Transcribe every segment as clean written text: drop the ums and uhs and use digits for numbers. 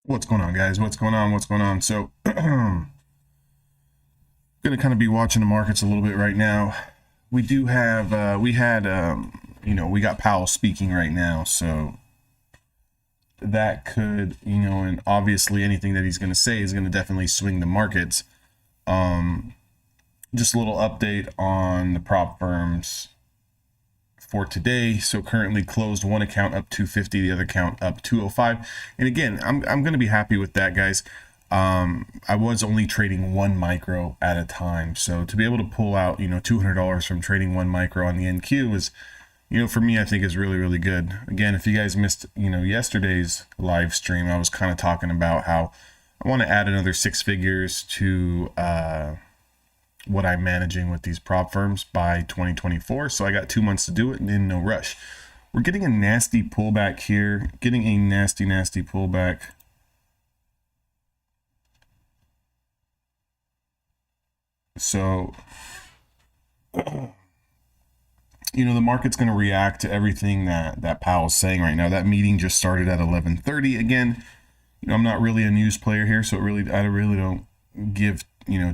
What's going on, guys? What's going on? What's going on? So, going to kind of be watching the markets a little bit right now. We do have, we got Powell speaking right now. So, that could, and obviously anything that he's going to say is going to definitely swing the markets. Just a little update on the prop firms for today. So currently closed one account up 250, the other account up 205. And again, I'm going to be happy with that, guys. I was only trading one micro at a time. So to be able to pull out, $200 from trading one micro on the NQ is, for me, I think is really, really good. Again, if you guys missed, yesterday's live stream, I was kind of talking about how I want to add another 6 figures to, what I'm managing with these prop firms by 2024. So I got 2 months to do it and in no rush. We're getting a nasty pullback here, getting a nasty pullback. So, the market's going to react to everything that Powell's saying right now. That meeting just started at 11:30. Again, I'm not really a news player here, so I really don't give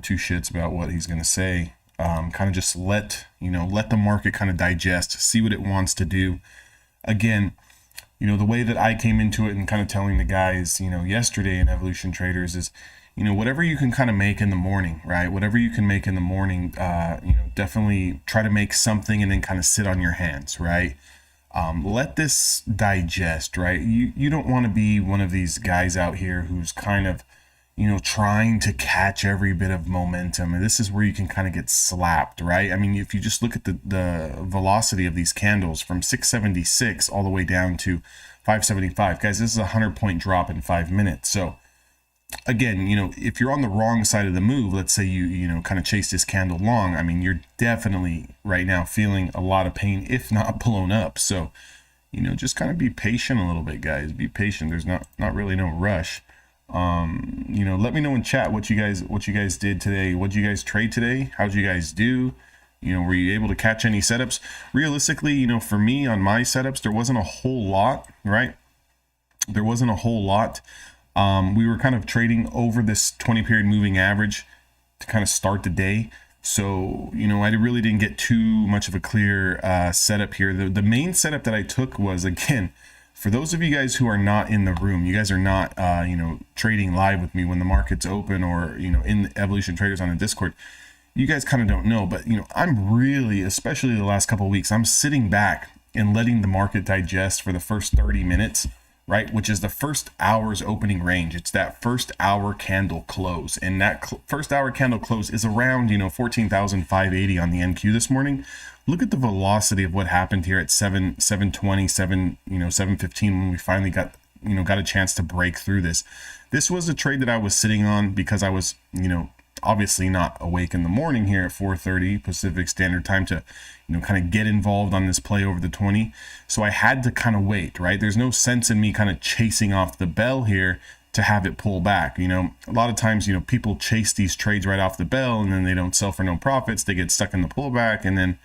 two shits about what he's going to say. Kind of just let the market kind of digest, see what it wants to do. Again, the way that I came into it and kind of telling the guys, yesterday in Evolution Traders is, whatever you can kind of make in the morning, right? Whatever you can make in the morning, definitely try to make something and then kind of sit on your hands, right? Let this digest, right? You don't want to be one of these guys out here who's kind of, trying to catch every bit of momentum. And this is where you can kind of get slapped, right? I mean, if you just look at the velocity of these candles from 676 all the way down to 575, guys, this is a 100-point drop in 5 minutes. So again, if you're on the wrong side of the move, let's say you kind of chase this candle long, I mean, you're definitely right now feeling a lot of pain, if not blown up. So, just kind of be patient a little bit, guys. Be patient. There's not really no rush. Let me know in chat what you guys did today. What did you guys trade today? How'd you guys do? Were you able to catch any setups? Realistically, for me on my setups, there wasn't a whole lot, right? There wasn't a whole lot. We were kind of trading over this 20 period moving average to kind of start the day. So, I really didn't get too much of a clear setup here. The main setup that I took was, again, for those of you guys who are not in the room, you guys are not, trading live with me when the market's open or, in Evolution Traders on the Discord, you guys kind of don't know. But, I'm really, especially the last couple of weeks, I'm sitting back and letting the market digest for the first 30 minutes, right? Which is the first hour's opening range. It's that first hour candle close. And that first hour candle close is around, 14,580 on the NQ this morning. Look at the velocity of what happened here at 720, 715 when we finally got a chance to break through this. This was a trade that I was sitting on because I was, obviously not awake in the morning here at 4:30 Pacific Standard Time to, kind of get involved on this play over the 20. So I had to kind of wait, right? There's no sense in me kind of chasing off the bell here to have it pull back. A lot of times, people chase these trades right off the bell and then they don't sell for no profits. They get stuck in the pullback and then,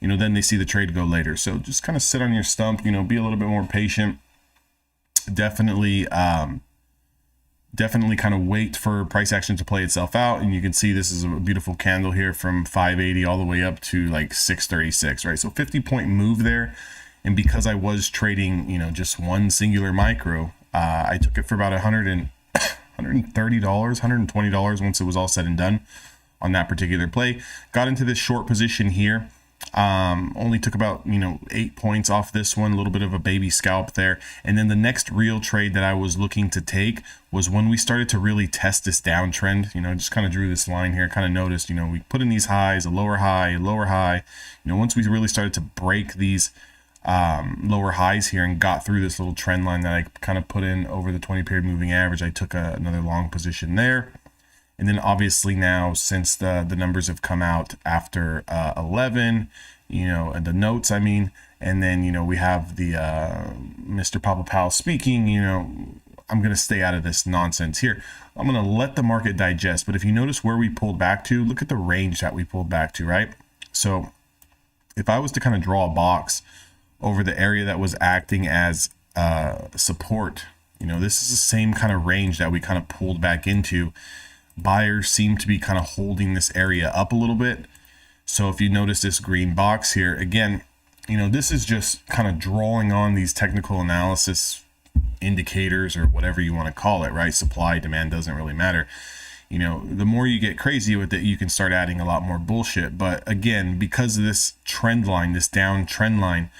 then they see the trade go later. So just kind of sit on your stump, be a little bit more patient. Definitely kind of wait for price action to play itself out. And you can see this is a beautiful candle here from 580 all the way up to like 636, right? So 50-point move there. And because I was trading, just one singular micro, I took it for about $130, $120 once it was all said and done on that particular play. Got into this short position here. Only took about 8 points off this one, a little bit of a baby scalp there. And then the next real trade that I was looking to take was when we started to really test this downtrend. Just kind of drew this line here, kind of noticed, we put in these highs, a lower high, once we really started to break these lower highs here and got through this little trend line that I kind of put in over the 20 period moving average, I took another long position there. And then obviously now, since the numbers have come out after 11, and the notes, and then, we have the Mr. Papa Powell speaking, I'm going to stay out of this nonsense here. I'm going to let the market digest. But if you notice where we pulled back to, look at the range that we pulled back to, right? So if I was to kind of draw a box over the area that was acting as support You know, this is the same kind of range that we kind of pulled back into. Buyers seem to be kind of holding this area up a little bit. So if you notice this green box here, again, you know, this is just kind of drawing on these technical analysis indicators or whatever you want to call it, right? Supply, demand, doesn't really matter. You know, the more you get crazy with it, you can start adding a lot more bullshit. But again, because of this trend line, this down trend line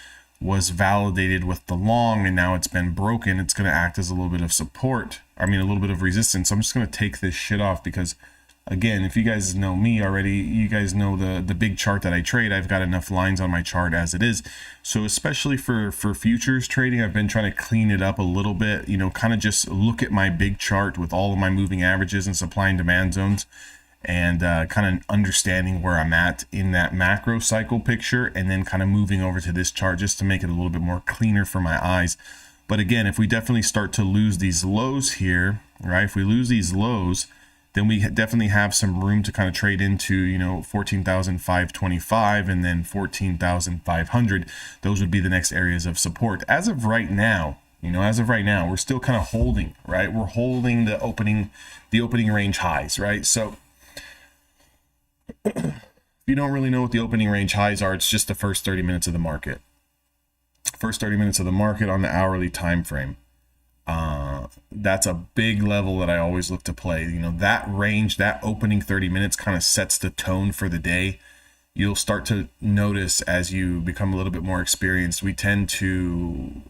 was validated with the long, and now it's been broken, it's going to act as a little bit of support. I mean, a little bit of resistance. I'm just going to take this shit off because, again, if you guys know me already, you guys know the big chart that I trade. I've got enough lines on my chart as it is. So especially for futures trading, I've been trying to clean it up a little bit, you know, kind of just look at my big chart with all of my moving averages and supply and demand zones, and kind of understanding where I'm at in that macro cycle picture, and then kind of moving over to this chart just to make it a little bit more cleaner for my eyes. But again, if we definitely start to lose these lows here, right? If we lose these lows, then we definitely have some room to kind of trade into, you know, 14,525 and then 14,500. Those would be the next areas of support. As of right now, you know, we're still kind of holding, right? We're holding the opening range highs, right? So if you don't really know what the opening range highs are, it's just the first 30 minutes of the market. First 30 minutes of the market on the hourly time frame. That's a big level that I always look to play. You know, that range, that opening 30 minutes kind of sets the tone for the day. You'll start to notice as you become a little bit more experienced, we tend to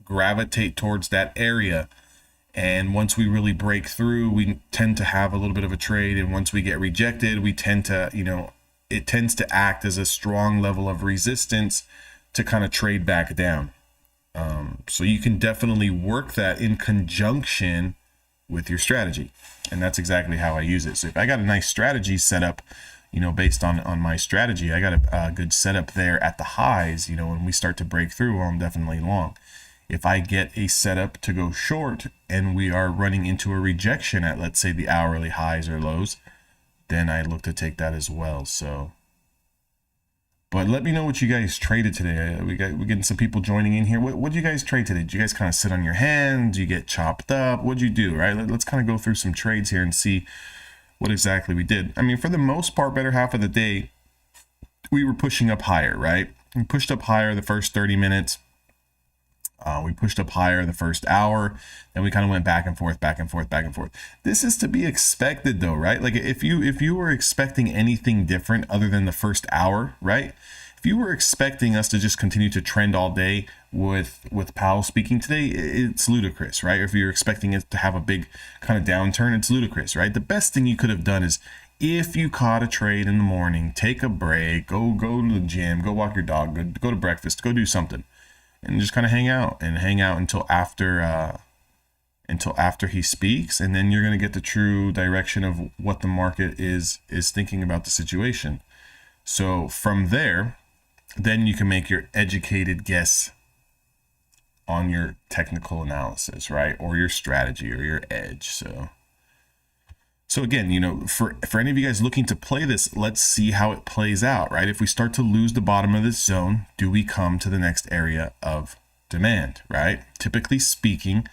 gravitate towards that area. And once we really break through, we tend to have a little bit of a trade. And once we get rejected, we tend to, you know, it tends to act as a strong level of resistance to kind of trade back down. So you can definitely work that in conjunction with your strategy. And that's exactly how I use it. So if I got a nice strategy set up, you know, based on my strategy, I got a good setup there at the highs, you know, when we start to break through, well, I'm definitely long. If I get a setup to go short and we are running into a rejection at, let's say, the hourly highs or lows, then I look to take that as well. So, but let me know what you guys traded today. We're getting some people joining in here. What did you guys trade today? Did you guys kind of sit on your hands? Did you get chopped up? What'd you do, right? Let's kind of go through some trades here and see what exactly we did. I mean, for the most part, better half of the day, we were pushing up higher, right? We pushed up higher the first 30 minutes. We pushed up higher the first hour, then we kind of went back and forth, back and forth, back and forth. This is to be expected though, right? Like if you were expecting anything different other than the first hour, right? If you were expecting us to just continue to trend all day with Powell speaking today, it's ludicrous, right? If you're expecting it to have a big kind of downturn, it's ludicrous, right? The best thing you could have done is, if you caught a trade in the morning, take a break, go to the gym, go walk your dog, go to breakfast, go do something. And just kind of hang out until after he speaks, and then you're going to get the true direction of what the market is thinking about the situation. So from there, then you can make your educated guess on your technical analysis, right? Or your strategy or your edge. So again, you know, for any of you guys looking to play this, let's see how it plays out, right? If we start to lose the bottom of this zone, do we come to the next area of demand, right? Typically speaking,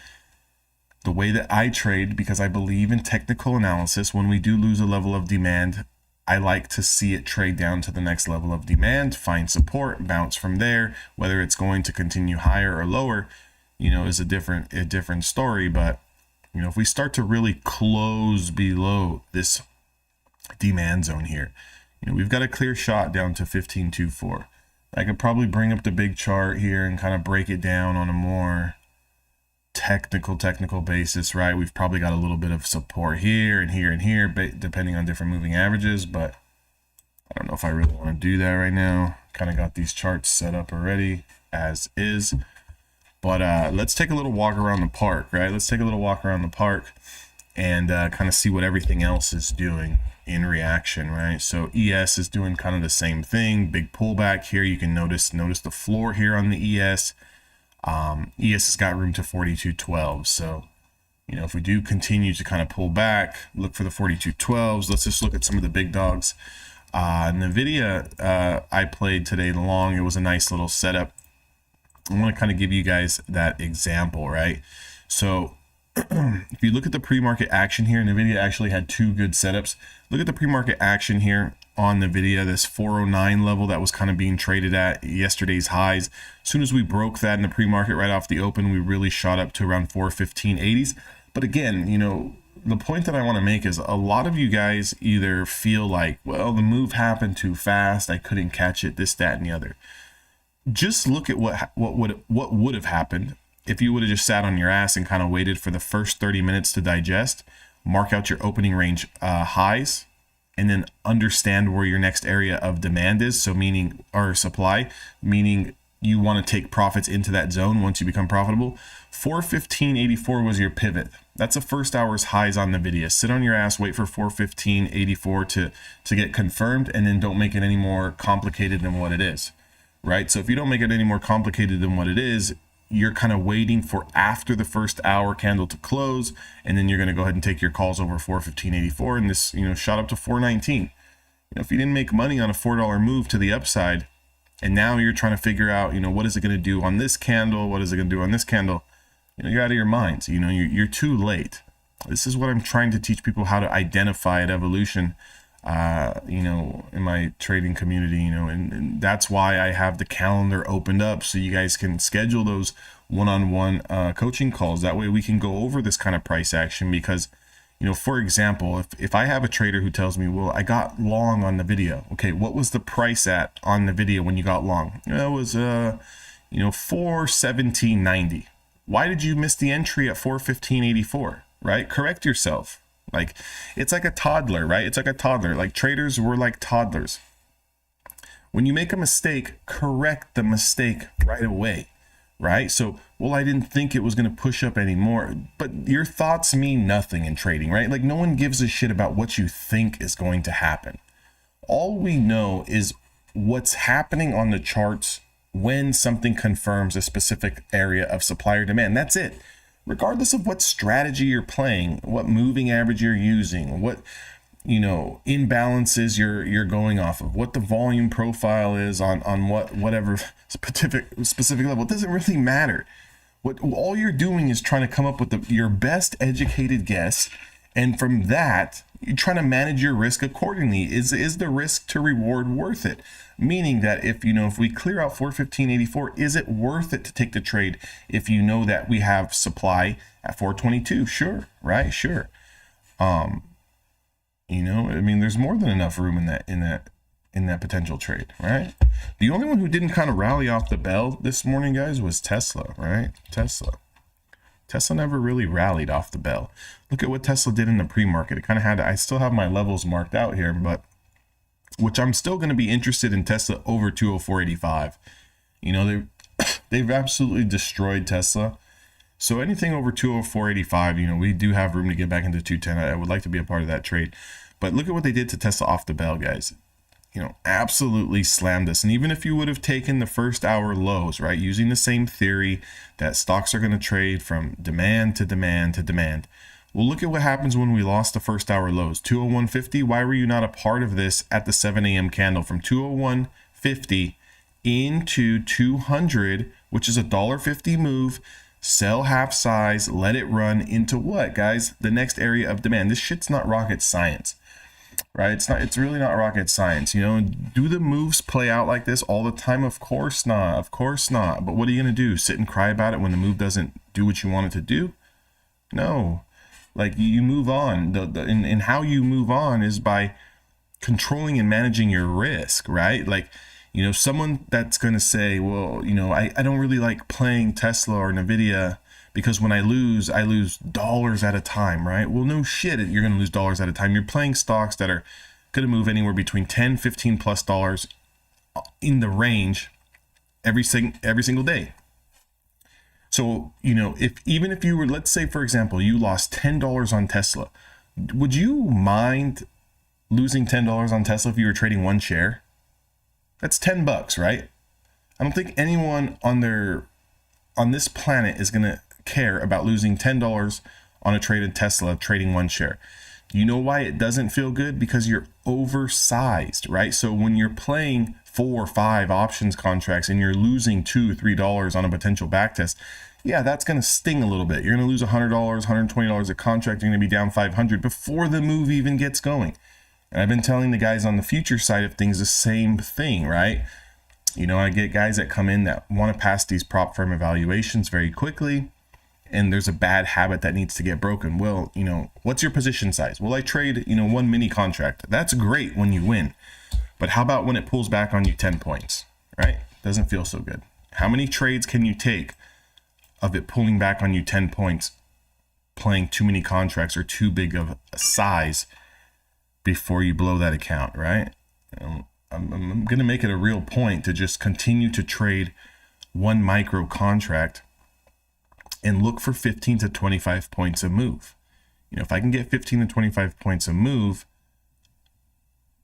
the way that I trade, because I believe in technical analysis, when we do lose a level of demand, I like to see it trade down to the next level of demand, find support, bounce from there. Whether it's going to continue higher or lower, you know, is a different story. But you know, if we start to really close below this demand zone here, you know, we've got a clear shot down to 15.24. I could probably bring up the big chart here and kind of break it down on a more technical basis, right? We've probably got a little bit of support here and here and here, depending on different moving averages, but I don't know if I really want to do that right now. Kind of got these charts set up already as is. But let's take a little walk around the park, right? Let's take a little walk around the park and kind of see what everything else is doing in reaction, right? So ES is doing kind of the same thing. Big pullback here. You can notice the floor here on the ES. ES has got room to 42.12. So, you know, if we do continue to kind of pull back, look for the 42.12s. Let's just look at some of the big dogs. NVIDIA, I played today long. It was a nice little setup. I want to kind of give you guys that example, right? So if you look at the pre-market action here, NVIDIA actually had two good setups. Look at the pre-market action here on NVIDIA, this 409 level that was kind of being traded at yesterday's highs. As soon as we broke that in the pre-market right off the open, we really shot up to around 415.80s. But again, you know, the point that I want to make is a lot of you guys either feel like, well, the move happened too fast, I couldn't catch it, this, that, and the other. Just look at what would have happened if you would have just sat on your ass and kind of waited for the first 30 minutes to digest, mark out your opening range highs, and then understand where your next area of demand is. So meaning, or supply, meaning you want to take profits into that zone once you become profitable. 415.84 was your pivot. That's the first hour's highs on NVIDIA. Sit on your ass, wait for 415.84 to get confirmed, and then don't make it any more complicated than what it is, right? So if you don't make it any more complicated than what it is, you're kind of waiting for after the first hour candle to close, and then you're going to go ahead and take your calls over 415.84, and this, you know, shot up to 419. You know, if you didn't make money on a $4 move to the upside, and now you're trying to figure out, you know, what is it going to do on this candle? What is it going to do on this candle? You know, you're out of your minds. You know, you're too late. This is what I'm trying to teach people, how to identify at Evolution, you know, in my trading community, you know, and that's why I have the calendar opened up so you guys can schedule those one-on-one coaching calls. That way we can go over this kind of price action because, you know, for example, if I have a trader who tells me, well, I got long on NVIDIA. Okay, what was the price at on NVIDIA when you got long? You know, it was, you know, 417.90. Why did you miss the entry at 415.84, right? Correct yourself. Like, it's like a toddler, right? It's like a toddler. Like, traders were like toddlers. When you make a mistake, correct the mistake right away, right? So, well, I didn't think it was going to push up anymore. But your thoughts mean nothing in trading, right? Like, no one gives a shit about what you think is going to happen. All we know is what's happening on the charts when something confirms a specific area of supply or demand. That's it. Regardless of what strategy you're playing, what moving average you're using, what, you know, imbalances you're going off of, what the volume profile is on whatever specific level, it doesn't really matter. What all you're doing is trying to come up with your best educated guess, and from that you're trying to manage your risk accordingly. Is the risk to reward worth it? Meaning that if we clear out 415.84, is it worth it to take the trade if you know that we have supply at 422? Sure, right? Sure. You know, I mean, there's more than enough room in that potential trade, right? The only one who didn't kind of rally off the bell this morning, guys, was Tesla, right? Tesla never really rallied off the bell. Look at what Tesla did in the pre-market. It kind of had, I still have my levels marked out here, but which I'm still going to be interested in Tesla over 204.85. You know, they've absolutely destroyed Tesla. So anything over 204.85, you know, we do have room to get back into 210. I would like to be a part of that trade. But look at what they did to Tesla off the bell, guys. You know, absolutely slammed us. And even if you would have taken the first hour lows, right, using the same theory that stocks are going to trade from demand to demand to demand. Well, look at what happens when we lost the first hour lows. 201.50. Why were you not a part of this at the 7 a.m. candle from 201.50 into 200, which is a $1.50 move? Sell half size, let it run into what, guys? The next area of demand. This shit's not rocket science, right? It's really not rocket science. You know, do the moves play out like this all the time? Of course not. Of course not. But what are you going to do? Sit and cry about it when the move doesn't do what you want it to do? No. Like, you move on. And how you move on is by controlling and managing your risk, right? Like, you know, someone that's going to say, well, you know, I don't really like playing Tesla or NVIDIA because when I lose dollars at a time, right? Well, no shit, you're going to lose dollars at a time. You're playing stocks that are going to move anywhere between 10, 15 plus dollars in the range every single day. So, you know, even if you were, let's say, for example, you lost $10 on Tesla, would you mind losing $10 on Tesla if you were trading one share? That's $10, right? I don't think anyone on this planet is going to care about losing $10 on a trade in Tesla, trading one share. You know why it doesn't feel good? Because you're oversized, right? So when you're playing 4 or 5 options contracts and you're losing $2 or $3 on a potential backtest, yeah, that's going to sting a little bit. You're going to lose $100, $120 a contract. You're going to be down $500 before the move even gets going. And I've been telling the guys on the future side of things the same thing, right? You know, I get guys that come in that want to pass these prop firm evaluations very quickly, and there's a bad habit that needs to get broken. Well, you know, what's your position size? Well, I trade, you know, one mini contract. That's great when you win. But how about when it pulls back on you 10 points, right? Doesn't feel so good. How many trades can you take of it pulling back on you 10 points, playing too many contracts or too big of a size before you blow that account, right? I'm going to make it a real point to just continue to trade one micro contract and look for 15 to 25 points a move. You know, if I can get 15 to 25 points a move,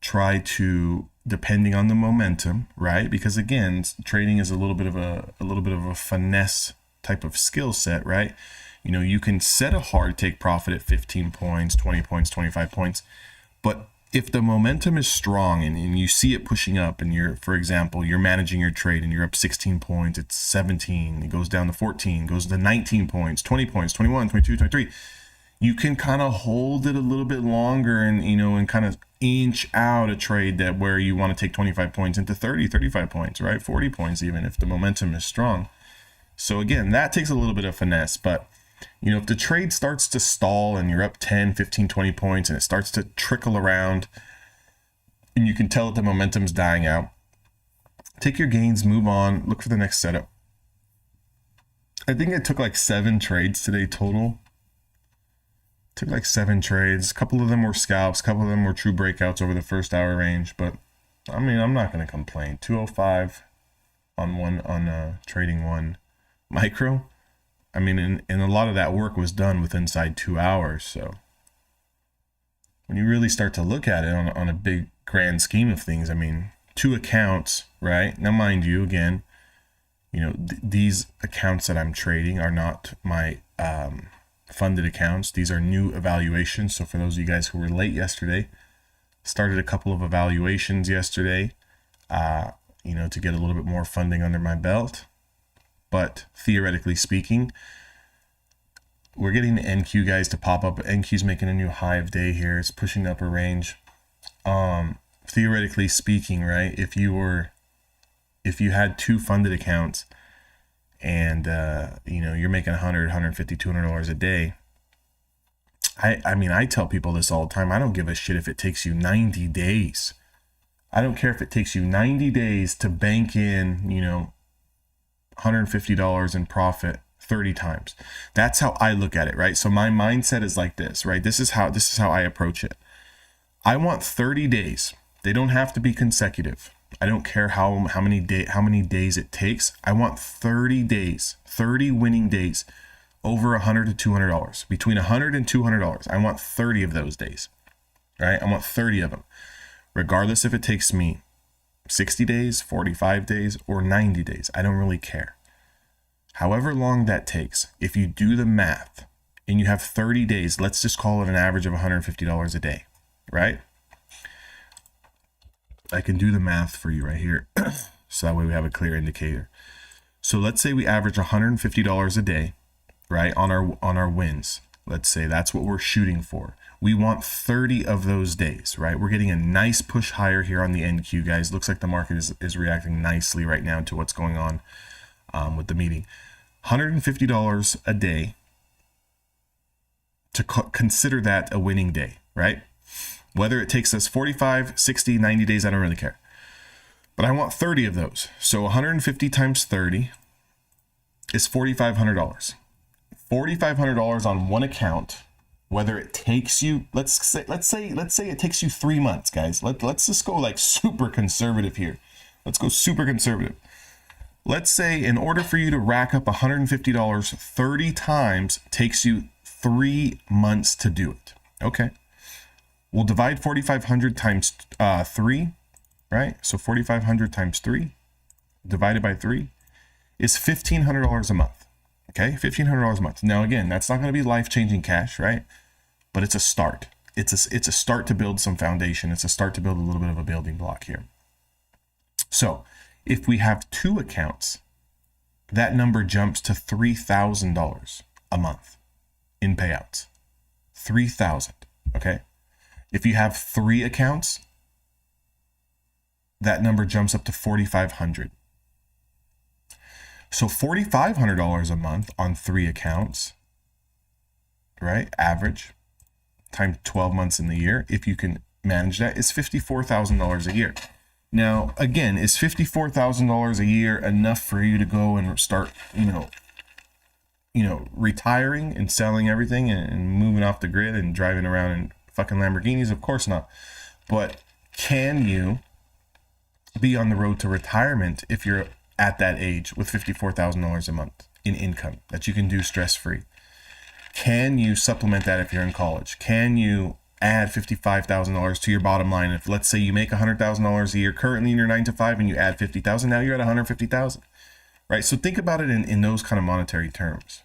try to, depending on the momentum, right? Because again, trading is a little bit of a finesse type of skill set, right? You know, you can set a hard take profit at 15 points, 20 points, 25 points, but if the momentum is strong and you see it pushing up and you're, for example, you're managing your trade and you're up 16 points, it's 17, it goes down to 14, goes to 19 points, 20 points, 21, 22, 23, you can kind of hold it a little bit longer and, you know, and kind of inch out a trade that where you want to take 25 points into 30, 35 points, right? 40 points even if the momentum is strong. So again, that takes a little bit of finesse, but you know, if the trade starts to stall and you're up 10, 15, 20 points and it starts to trickle around and you can tell that the momentum's dying out, take your gains, move on, look for the next setup. I think it took like 7 trades today total. Took like 7 trades. A couple of them were scalps, a couple of them were true breakouts over the first hour range, but I mean, I'm not going to complain. 205 on trading one micro. I mean, and a lot of that work was done within inside 2 hours. So when you really start to look at it on a big grand scheme of things, I mean, 2 accounts, right? Now, mind you, again, you know, these accounts that I'm trading are not my funded accounts. These are new evaluations. So for those of you guys who were late yesterday, started a couple of evaluations yesterday, you know, to get a little bit more funding under my belt. But theoretically speaking, we're getting the NQ guys to pop up. NQ's making a new high of day here. It's pushing up a range. Theoretically speaking, right? If you had 2 funded accounts and, you know, you're making $100, $150, $200 a day. I mean, I tell people this all the time. I don't give a shit if it takes you 90 days. I don't care if it takes you 90 days to bank in, you know, $150 in profit 30 times. That's how I look at it, right? So my mindset is like this, right? This is how I approach it. I want 30 days. They don't have to be consecutive. I don't care how many days it takes. I want 30 days, 30 winning days over $100 to $200, between $100 and $200. I want 30 of those days, right? I want 30 of them, regardless if it takes me 60 days, 45 days, or 90 days. I don't really care. However long that takes, if you do the math and you have 30 days, let's just call it an average of $150 a day, right? I can do the math for you right here. So that way we have a clear indicator. So let's say we average $150 a day, right? On our wins. Let's say that's what we're shooting for. We want 30 of those days, right? We're getting a nice push higher here on the NQ, guys. Looks like the market is reacting nicely right now to what's going on with the meeting. $150 a day to consider that a winning day, right? Whether it takes us 45, 60, 90 days, I don't really care. But I want 30 of those. So 150 times 30 is $4,500. $4,500 on one account. Whether it takes you, let's say it takes you 3 months, guys. Let's just go like super conservative here. Let's go super conservative. Let's say in order for you to rack up $150 30 times takes you 3 months to do it. Okay. We'll divide 4,500 times 3, right? So 4,500 times 3 divided by 3 is $1,500 a month. Okay, $1,500 a month. Now again, that's not going to be life-changing cash, right? But it's a start. It's a start to build some foundation. It's a start to build a little bit of a building block here. So if we have 2 accounts, that number jumps to $3,000 a month in payouts. 3,000. Okay. If you have 3 accounts, that number jumps up to 4,500. So $4,500 a month on 3 accounts, right? Average times 12 months in the year, if you can manage that, is $54,000 a year. Now, again, is $54,000 a year enough for you to go and start, retiring and selling everything and moving off the grid and driving around in fucking Lamborghinis? Of course not. But can you be on the road to retirement if you're at that age with $54,000 a month in income that you can do stress-free? Can you supplement that if you're in college? Can you add $55,000 to your bottom line? If, let's say, you make $100,000 a year currently in your 9 to 5 and you add 50,000, now you're at 150,000, right? So think about it in those kind of monetary terms.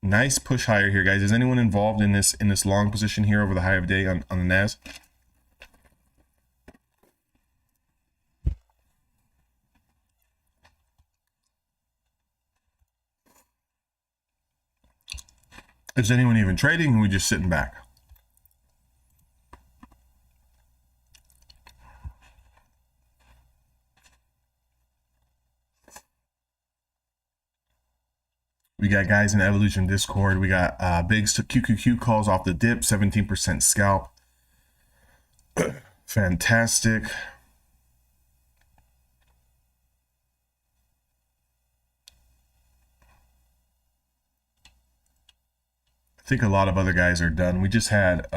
Nice push higher here, guys. Is anyone involved in this long position here over the high of day on the NAS? Is anyone even trading, or are we just sitting back? We got guys in Evolution Discord. We got Biggs to QQQ calls off the dip, 17% scalp. Fantastic. I think a lot of other guys are done. We just had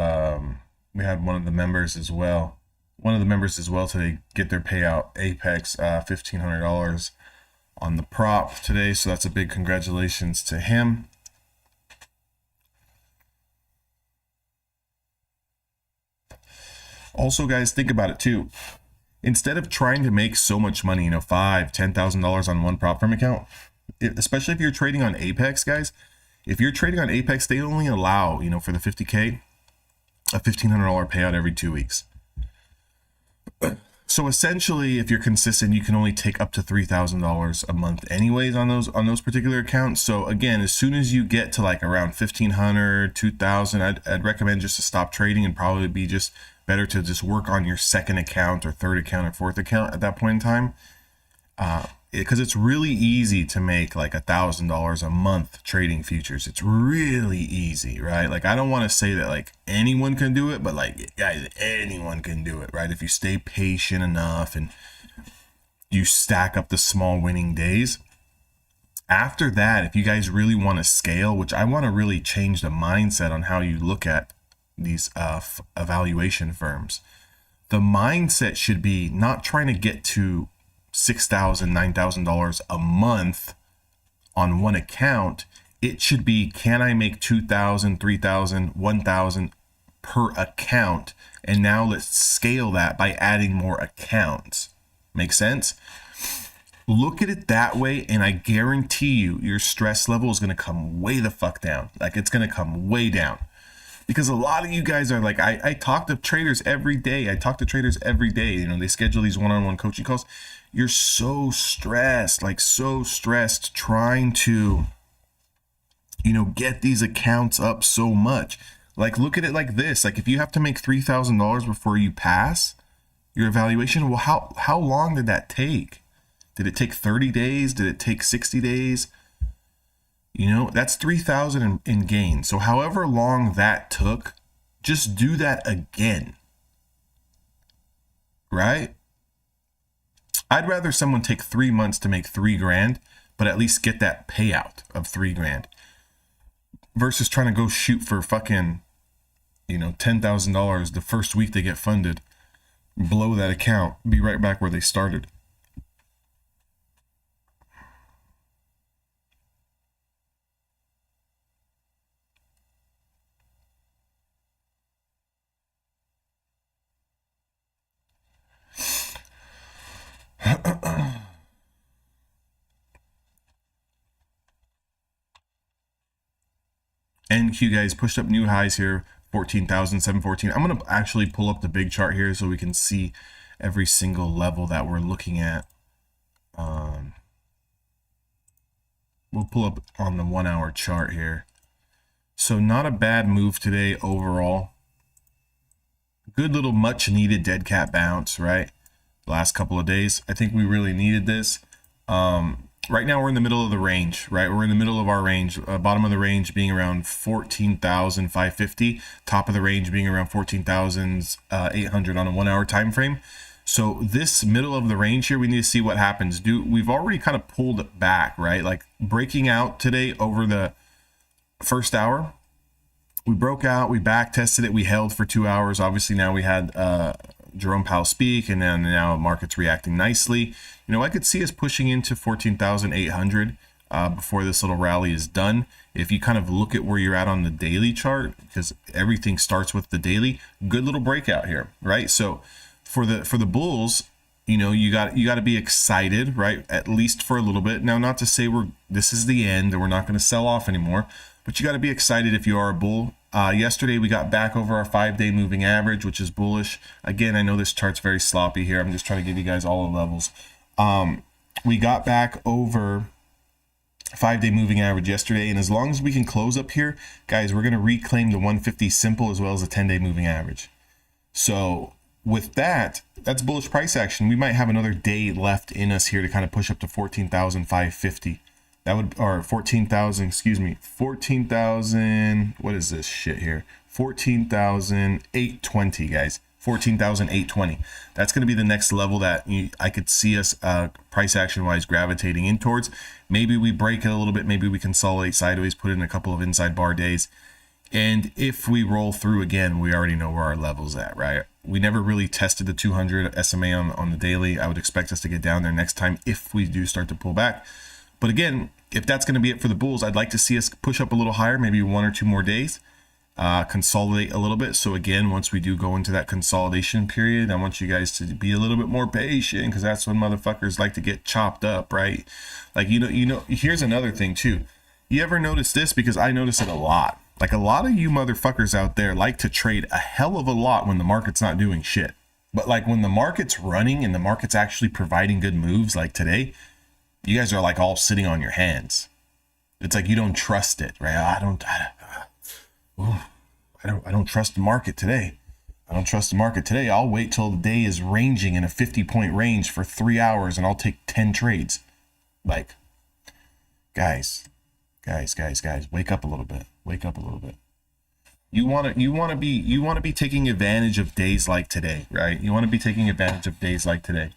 we had one of the members as well. One of the members as well today get their payout. Apex $1,500 on the prop today, so that's a big congratulations to him. Also, guys, think about it too. Instead of trying to make so much money, $5,000, $10,000 on one prop firm account, especially if you're trading on Apex, guys. If you're trading on Apex, they only allow, for the 50K, a $1,500 payout every 2 weeks. So essentially, if you're consistent, you can only take up to $3,000 a month anyways on those particular accounts. So again, as soon as you get to like around 1,500, 2,000, I'd recommend just to stop trading and probably be just better to just work on your second account or third account or fourth account at that point in time. Because it's really easy to make like $1,000 a month trading futures. It's really easy, right? Like, I don't want to say that like anyone can do it, but like, guys, anyone can do it, right? If you stay patient enough and you stack up the small winning days. After that, if you guys really want to scale, which I want to really change the mindset on how you look at these evaluation firms, the mindset should be not trying to get to $6,000, $9,000 a month on one account. It should be, can I make $2,000, $3,000, $1,000 per account? And now let's scale that by adding more accounts. Make sense? Look at it that way, and I guarantee you your stress level is going to come way the fuck down. Like, it's going to come way down. Because a lot of you guys are like, I talk to traders every day. They schedule these one-on-one coaching calls. You're so stressed, trying to, get these accounts up so much. Like, look at it like this. Like, if you have to make $3,000 before you pass your evaluation, well, how long did that take? Did it take 30 days? Did it take 60 days? That's 3,000 in gain. So however long that took, just do that again. Right? I'd rather someone take 3 months to make $3,000, but at least get that payout of $3,000 versus trying to go shoot for fucking, $10,000 the first week they get funded, blow that account, be right back where they started. NQ, guys, pushed up new highs here, 14,000, 714. I'm going to actually pull up the big chart here so we can see every single level that we're looking at. we'll pull up on the 1 hour chart here. So not a bad move today overall. Good little much needed dead cat bounce, right? The last couple of days. I think we really needed this. Right now we're in the middle of the range, right? We're in the middle of our range. Bottom of the range being around 14,550. Top of the range being around 14,800 on a 1 hour time frame. So this middle of the range here, we need to see what happens. We've already kind of pulled back, right? Like breaking out today over the first hour. We broke out, we back tested it, we held for 2 hours. Obviously now we had Jerome Powell speak, and then now market's reacting nicely. You know, I could see us pushing into 14,800 before this little rally is done. If you kind of look at where you're at on the daily chart, because everything starts with the daily, good little breakout here, right? So for the bulls, you know, you got to be excited, right? At least for a little bit. Now, not to say this is the end and we're not going to sell off anymore, but you got to be excited if you are a bull. Yesterday we got back over our 5-day moving average, which is bullish. Again, I know this chart's very sloppy here. I'm just trying to give you guys all the levels. We got back over 5-day moving average yesterday, and as long as we can close up here, guys, we're going to reclaim the 150 simple as well as the 10-day moving average. So with that, that's bullish price action. We might have another day left in us here to kind of push up to 14,550. That would, or 14,000, excuse me, 14,000, what is this shit here? 14,820, guys. 14,820. That's going to be the next level that I could see us price action wise gravitating in towards. Maybe we break it a little bit. Maybe we consolidate sideways, put in a couple of inside bar days. And if we roll through again, we already know where our level's at, right? We never really tested the 200 SMA on the daily. I would expect us to get down there next time if we do start to pull back. But again, if that's going to be it for the bulls, I'd like to see us push up a little higher, maybe 1 or 2 more days, consolidate a little bit. So again, once we do go into that consolidation period, I want you guys to be a little bit more patient, because that's when motherfuckers like to get chopped up, right? Like, you know, here's another thing too. You ever notice this? Because I notice it a lot. Like, a lot of you motherfuckers out there like to trade a hell of a lot when the market's not doing shit. But like when the market's running and the market's actually providing good moves like today, you guys are like all sitting on your hands. It's like you don't trust it, right? I don't trust the market today. I don't trust the market today. I'll wait till the day is ranging in a 50-point range for 3 hours and I'll take 10 trades. Like, guys, wake up a little bit. Wake up a little bit. You want to be taking advantage of days like today, right? You want to be taking advantage of days like today.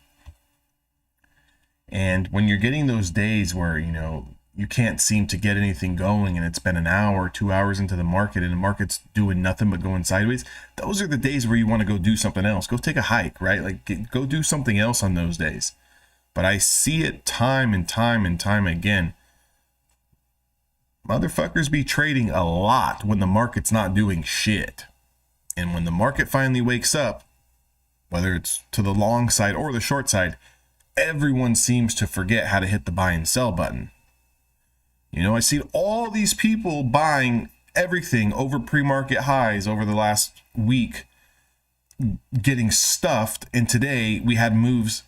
And when you're getting those days where, you know, you can't seem to get anything going and it's been an hour, 2 hours into the market and the market's doing nothing but going sideways, those are the days where you want to go do something else. Go take a hike, right? Like, go do something else on those days. But I see it time and time again. Motherfuckers be trading a lot when the market's not doing shit. And when the market finally wakes up, whether it's to the long side or the short side, everyone seems to forget how to hit the buy and sell button. You know, I see all these people buying everything over pre-market highs over the last week, getting stuffed. And today we had moves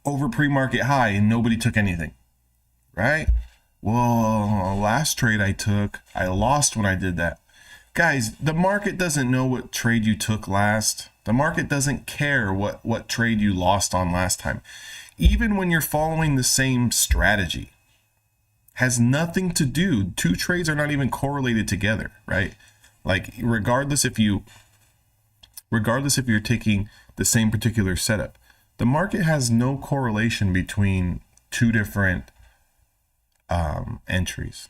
over pre-market high and nobody took anything, right? Well, last trade I took, I lost when I did that. Guys, the market doesn't know what trade you took last. The market doesn't care what trade you lost on last time. Even when you're following the same strategy, has nothing to do. 2 trades are not even correlated together, right? Like, regardless if you're taking the same particular setup, the market has no correlation between 2 different entries.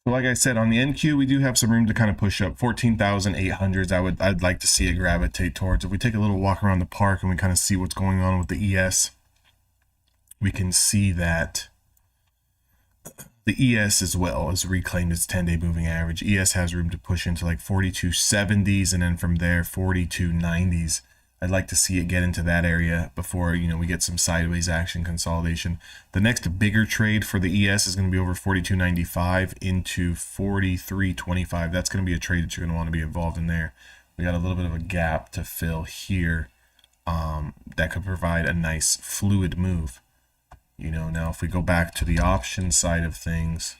So like I said, on the NQ, we do have some room to kind of push up 14,800s. I'd like to see it gravitate towards. If we take a little walk around the park and we kind of see what's going on with the ES, we can see that The ES as well has reclaimed its 10-day moving average. ES has room to push into like 42.70s, and then from there 42.90s. I'd like to see it get into that area before, you know, we get some sideways action consolidation. The next bigger trade for the ES is going to be over 42.95 into 43.25. That's going to be a trade that you're going to want to be involved in there. We got a little bit of a gap to fill here. That could provide a nice fluid move. You know, now if we go back to the option side of things,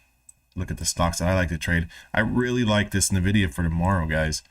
look at the stocks that I like to trade. I really like this NVIDIA for tomorrow, guys.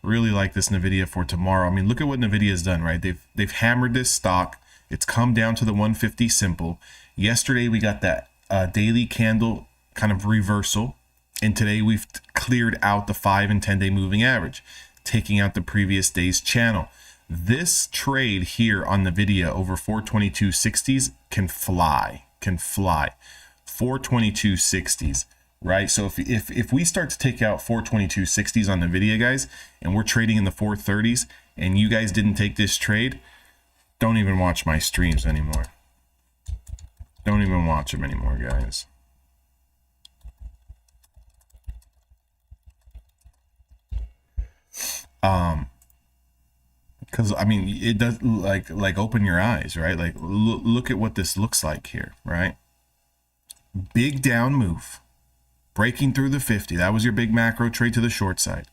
Really like this NVIDIA for tomorrow. I mean, look at what NVIDIA has done, right? They've hammered this stock. It's come down to the 150 simple. Yesterday, we got that daily candle kind of reversal. And today, we've cleared out the 5 and 10-day moving average, taking out the previous day's channel. This trade here on the video over 422.60s can fly, 422.60s, right? So if we start to take out 422.60s on the video, guys, and we're trading in the 430s, and you guys didn't take this trade, don't even watch my streams anymore. Don't even watch them anymore, guys. Because I mean, it does like open your eyes, right? Like look at what this looks like here, right? Big down move, breaking through the 50. That was your big macro trade to the short side.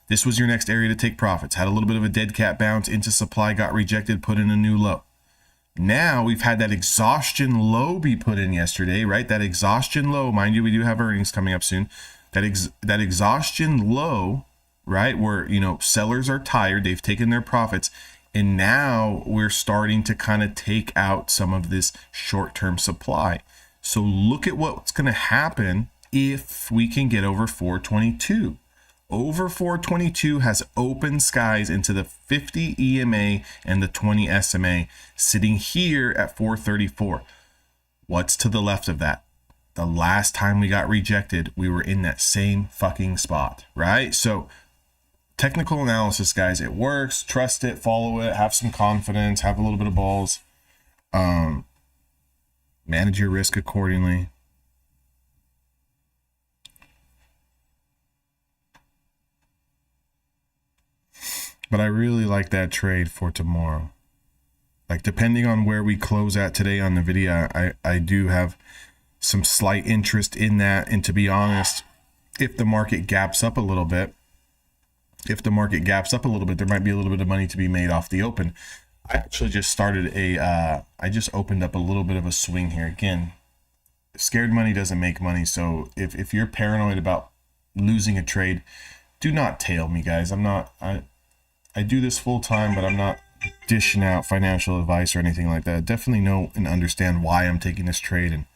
This was your next area to take profits. Had a little bit of a dead cat bounce into supply, got rejected, put in a new low. Now we've had that exhaustion low be put in yesterday, right? That exhaustion low, mind you, we do have earnings coming up soon. That exhaustion low, right, where, you know, sellers are tired, they've taken their profits, and now we're starting to kind of take out some of this short-term supply. So look at what's going to happen if we can get over 422. Over 422 has open skies into the 50 EMA and the 20 SMA, sitting here at 434. What's to the left of that? The last time we got rejected, we were in that same fucking spot, right? So technical analysis, guys, it works. Trust it, follow it, have some confidence, have a little bit of balls. Manage your risk accordingly. But I really like that trade for tomorrow. Like, depending on where we close at today on the video, I do have some slight interest in that. And to be honest, if the market gaps up a little bit, there might be a little bit of money to be made off the open. I actually just started I just opened up a little bit of a swing here. Again, scared money doesn't make money. So if you're paranoid about losing a trade, do not tail me, guys. I do this full time, but I'm not dishing out financial advice or anything like that. Definitely know and understand why I'm taking this trade and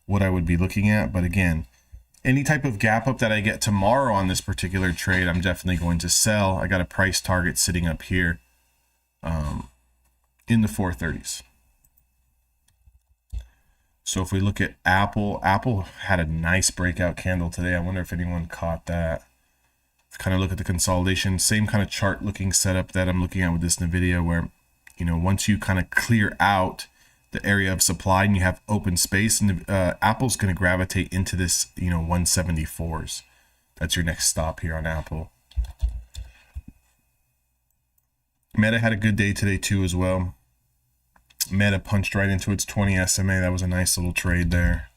what I would be looking at. But again, any type of gap up that I get tomorrow on this particular trade, I'm definitely going to sell. I got a price target sitting up here in the 430s. So if we look at Apple had a nice breakout candle today. I wonder if anyone caught that. Kind of look at the consolidation, same kind of chart looking setup that I'm looking at with this NVIDIA, where, you know, once you kind of clear out the area of supply and you have open space, and Apple's going to gravitate into this, you know, 174s. That's your next stop here on Apple. Meta had a good day today too as well. Meta punched right into its 20 SMA. That was a nice little trade there.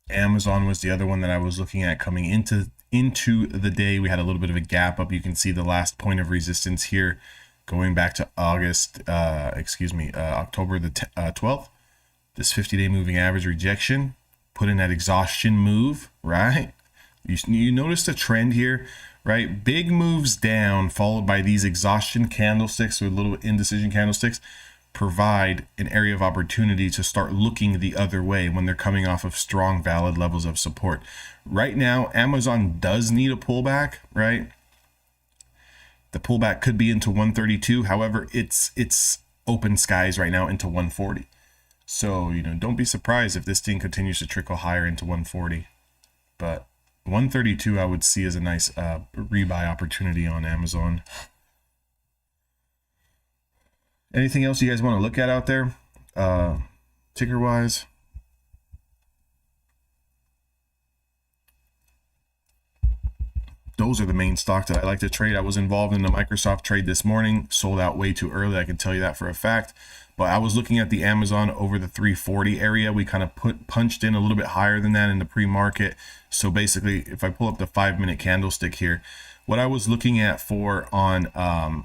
Amazon was the other one that I was looking at coming into the day. We had a little bit of a gap up. You can see the last point of resistance here going back to October the 12th. This 50-day moving average rejection, put in that exhaustion move, right? You notice the trend here, right? Big moves down followed by these exhaustion candlesticks or little indecision candlesticks provide an area of opportunity to start looking the other way when they're coming off of strong, valid levels of support. Right now, Amazon does need a pullback, right? The pullback could be into 132. However, it's open skies right now into 140. So, you know, don't be surprised if this thing continues to trickle higher into 140. But 132, I would see as a nice rebuy opportunity on Amazon. Anything else you guys want to look at out there, ticker wise? those are the main stocks that I like to trade. I was involved in the Microsoft trade this morning, sold out way too early. I can tell you that for a fact. But I was looking at the Amazon over the 340 area. We kind of punched in a little bit higher than that in the pre-market. So basically, if I pull up the 5-minute candlestick here, what I was looking at for on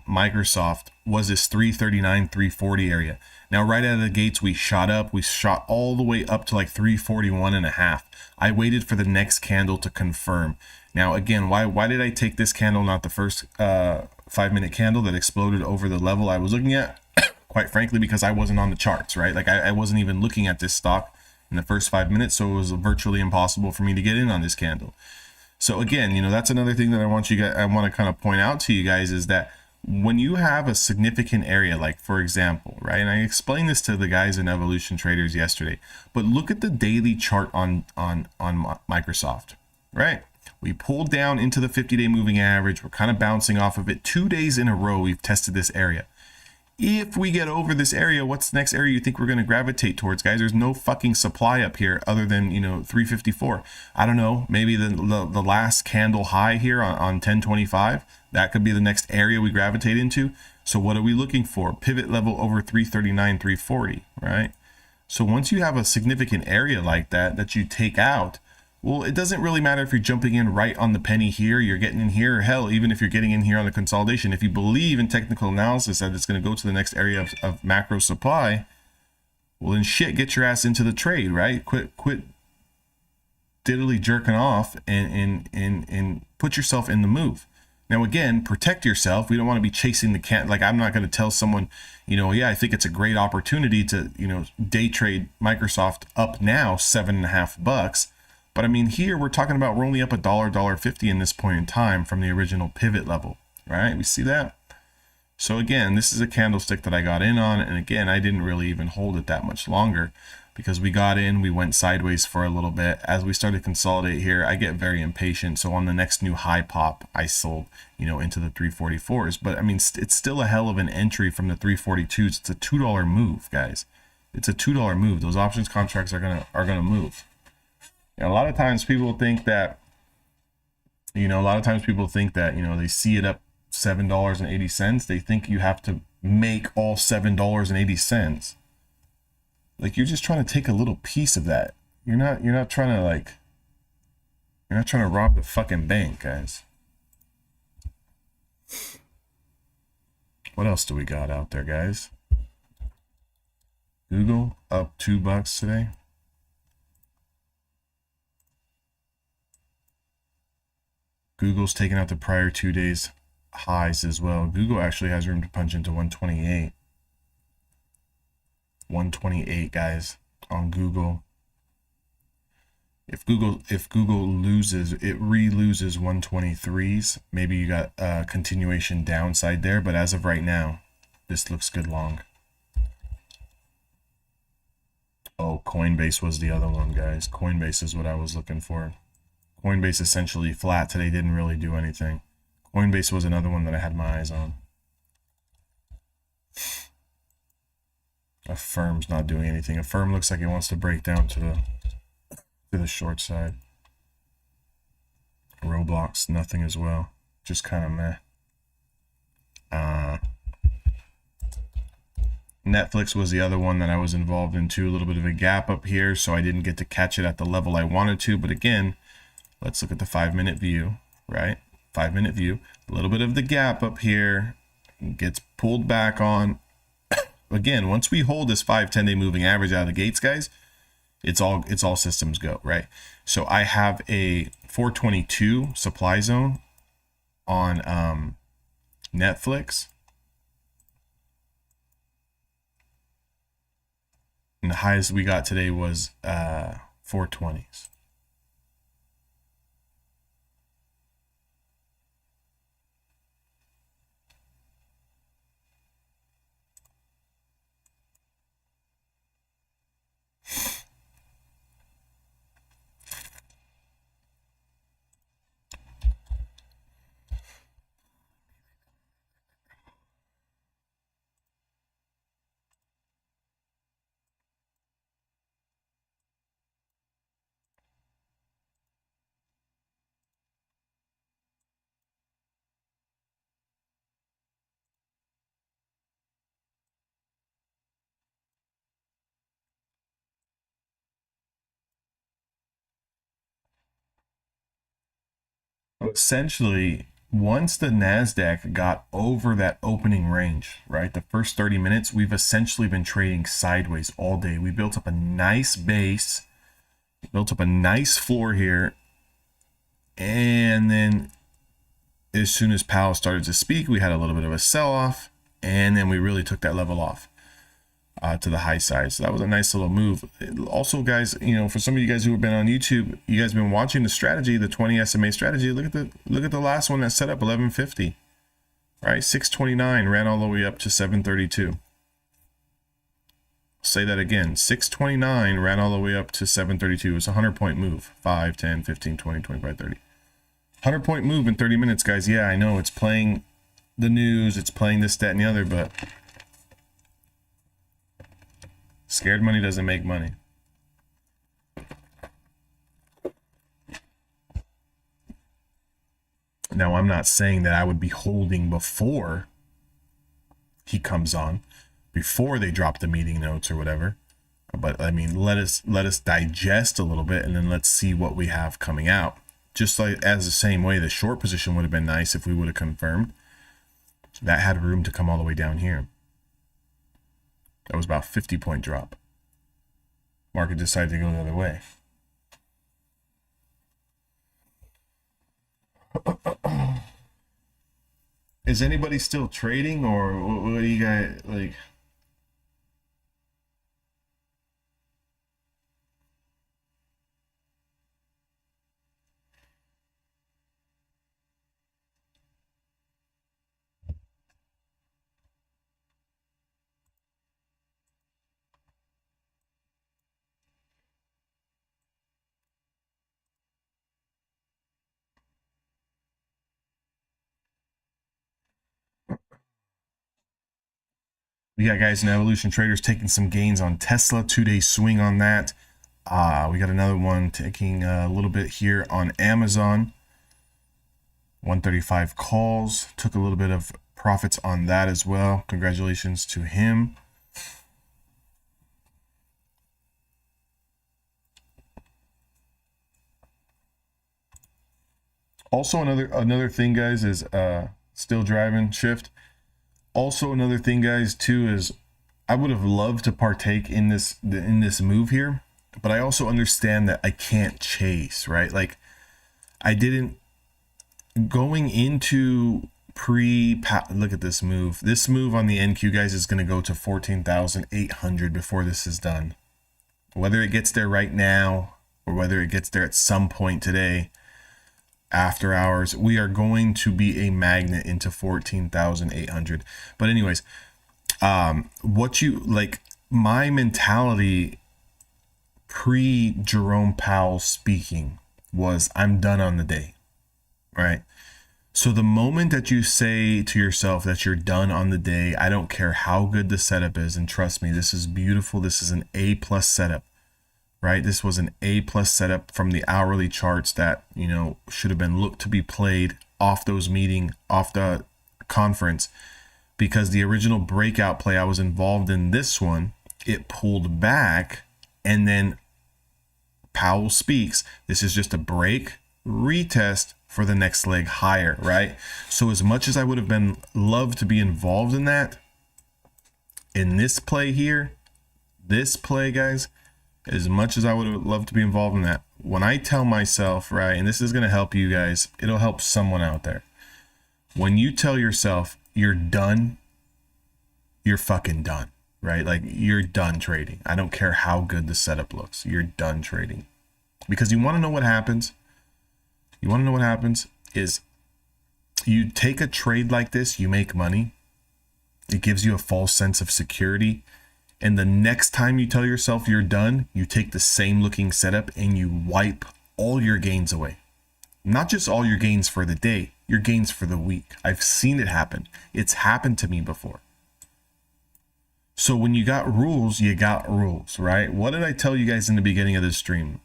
Microsoft was this 339, 340 area. Now, right out of the gates, we shot up. We shot all the way up to like 341 and a half. I waited for the next candle to confirm. Now, again, why did I take this candle, not the first 5-minute candle that exploded over the level I was looking at? Quite frankly, because I wasn't on the charts, right? Like I wasn't even looking at this stock in the first 5 minutes, so it was virtually impossible for me to get in on this candle. So again, that's another thing that I want to kind of point out to you guys is that when you have a significant area, like for example, right? And I explained this to the guys in Evolution Traders yesterday, but look at the daily chart on Microsoft, right? We pulled down into the 50-day moving average. We're kind of bouncing off of it. 2 days in a row, we've tested this area. If we get over this area, what's the next area you think we're going to gravitate towards, guys? There's no fucking supply up here other than, 354. I don't know. Maybe the last candle high here on 1025. That could be the next area we gravitate into. So what are we looking for? Pivot level over 339, 340, right? So once you have a significant area like that you take out, well, it doesn't really matter if you're jumping in right on the penny here, you're getting in here, or hell, even if you're getting in here on the consolidation. If you believe in technical analysis that it's going to go to the next area of macro supply, well, then shit, get your ass into the trade, right? Quit diddly jerking off and put yourself in the move. Now, again, protect yourself. We don't want to be chasing the cat. Like, I'm not going to tell someone, yeah, I think it's a great opportunity to, day trade Microsoft up now $7.50. But I mean, here we're talking about we're only up $1.50 in this point in time from the original pivot level, right? We see that? So again, this is a candlestick that I got in on. And again, I didn't really even hold it that much longer because we got in, we went sideways for a little bit. As we started to consolidate here, I get very impatient. So on the next new high pop, I sold, into the 344s. But I mean, it's still a hell of an entry from the 342s. It's a $2 move, guys. It's a $2 move. Those options contracts are gonna move. And a lot of times people think that, they see it up $7.80. They think you have to make all $7.80. Like, you're just trying to take a little piece of that. You're not trying to rob the fucking bank, guys. What else do we got out there, guys? Google up $2 today. Google's taken out the prior 2 days highs as well. Google actually has room to punch into 128. 128, guys, on Google. If Google loses, it re-loses 123s. Maybe you got a continuation downside there, but as of right now, this looks good long. Oh, Coinbase was the other one, guys. Coinbase is what I was looking for. Coinbase essentially flat today, didn't really do anything. Coinbase was another one that I had my eyes on. Affirm's not doing anything. Affirm looks like it wants to break down to the short side. Roblox, nothing as well. Just kind of meh. Netflix was the other one that I was involved in too. A little bit of a gap up here, so I didn't get to catch it at the level I wanted to. But again, let's look at the 5-minute view, right? 5-minute view. A little bit of the gap up here. Gets pulled back on. Again, once we hold this 5-10-day moving average out of the gates, guys, it's all systems go, right? So I have a 422 supply zone on Netflix. And the highest we got today was 420s. essentially, once the NASDAQ got over that opening range, right, the first 30 minutes, we've essentially been trading sideways all day. We built up a nice base, built up a nice floor here. And then as soon as Powell started to speak, we had a little bit of a sell-off. And then we really took that level off to the high side. So that was a nice little move. Also, guys, you know, for some of you guys who have been on YouTube, you guys have been watching the strategy, the 20 SMA strategy. Look at the last one that set up 1150, right? 629 ran all the way up to 732. Say that again. 629 ran all the way up to 732. It's a 100-point move. 5, 10, 15, 20, 25, 30. 100-point move in 30 minutes, guys. Yeah, I know it's playing the news, it's playing this, that, and the other, but scared money doesn't make money. Now, I'm not saying that I would be holding before he comes on, before they drop the meeting notes or whatever, but I mean, let us digest a little bit, and then let's see what we have coming out. Just like as the same way, the short position would have been nice if we would have confirmed. That had room to come all the way down here. That was about a 50-point drop. Market decided to go the other way. Is anybody still trading, or what do you guys like? We got guys in Evolution Traders taking some gains on Tesla, 2-day swing on that. We got another one taking a little bit here on Amazon. 135 calls, took a little bit of profits on that as well. Congratulations to him. Also, another thing, guys, is still driving shift. Also, another thing, guys, too, is I would have loved to partake in this move here, but I also understand that I can't chase, right? Like, I didn't going into look at this move. This move on the NQ, guys, is going to go to 14,800 before this is done. Whether it gets there right now or whether it gets there at some point today, after hours, we are going to be a magnet into 14,800. But anyways, what you like, my mentality pre Jerome Powell speaking was, I'm done on the day, right? So the moment that you say to yourself that you're done on the day, I don't care how good the setup is, and trust me, this is beautiful. This is an A+ setup. Right, this was an A+ setup from the hourly charts that, you know, should have been looked to be played off the conference, because the original breakout play I was involved in, this one, it pulled back, and then Powell speaks. This is just a break, retest for the next leg higher, right? So as much as I would have loved to be involved in that, in this play here, this play, guys, as much as I would have loved to be involved in that, when I tell myself, right, and this is going to help you guys, it'll help someone out there. When you tell yourself you're done, you're fucking done, right? Like, you're done trading. I don't care how good the setup looks. You're done trading. Because you want to know what happens? You want to know what happens is you take a trade like this, you make money. It gives you a false sense of security. And the next time you tell yourself you're done, you take the same looking setup and you wipe all your gains away. Not just all your gains for the day, your gains for the week. I've seen it happen. It's happened to me before. So when you got rules, you got rules, right? What did I tell you guys in the beginning of this stream?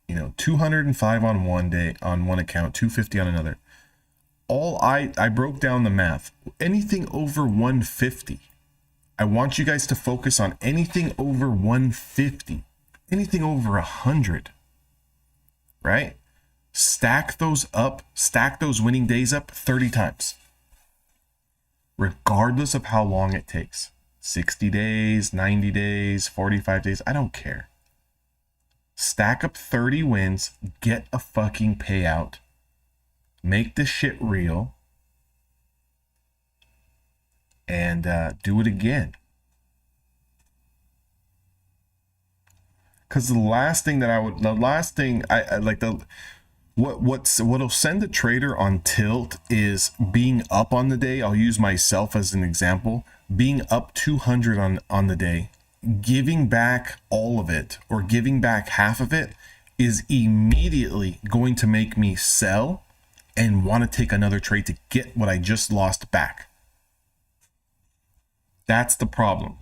You know, 205 on one day, on one account, 250 on another. I broke down the math. Anything over 150. I want you guys to focus on anything over 150, anything over 100, right? Stack those winning days up 30 times, regardless of how long it takes. 60 days, 90 days, 45 days, I don't care. Stack up 30 wins, get a fucking payout, make this shit real, and do it again. Because what'll send a trader on tilt is being up on the day. I'll use myself as an example. Being up 200 on the day, giving back all of it or giving back half of it is immediately going to make me sell and want to take another trade to get what I just lost back. That's the problem.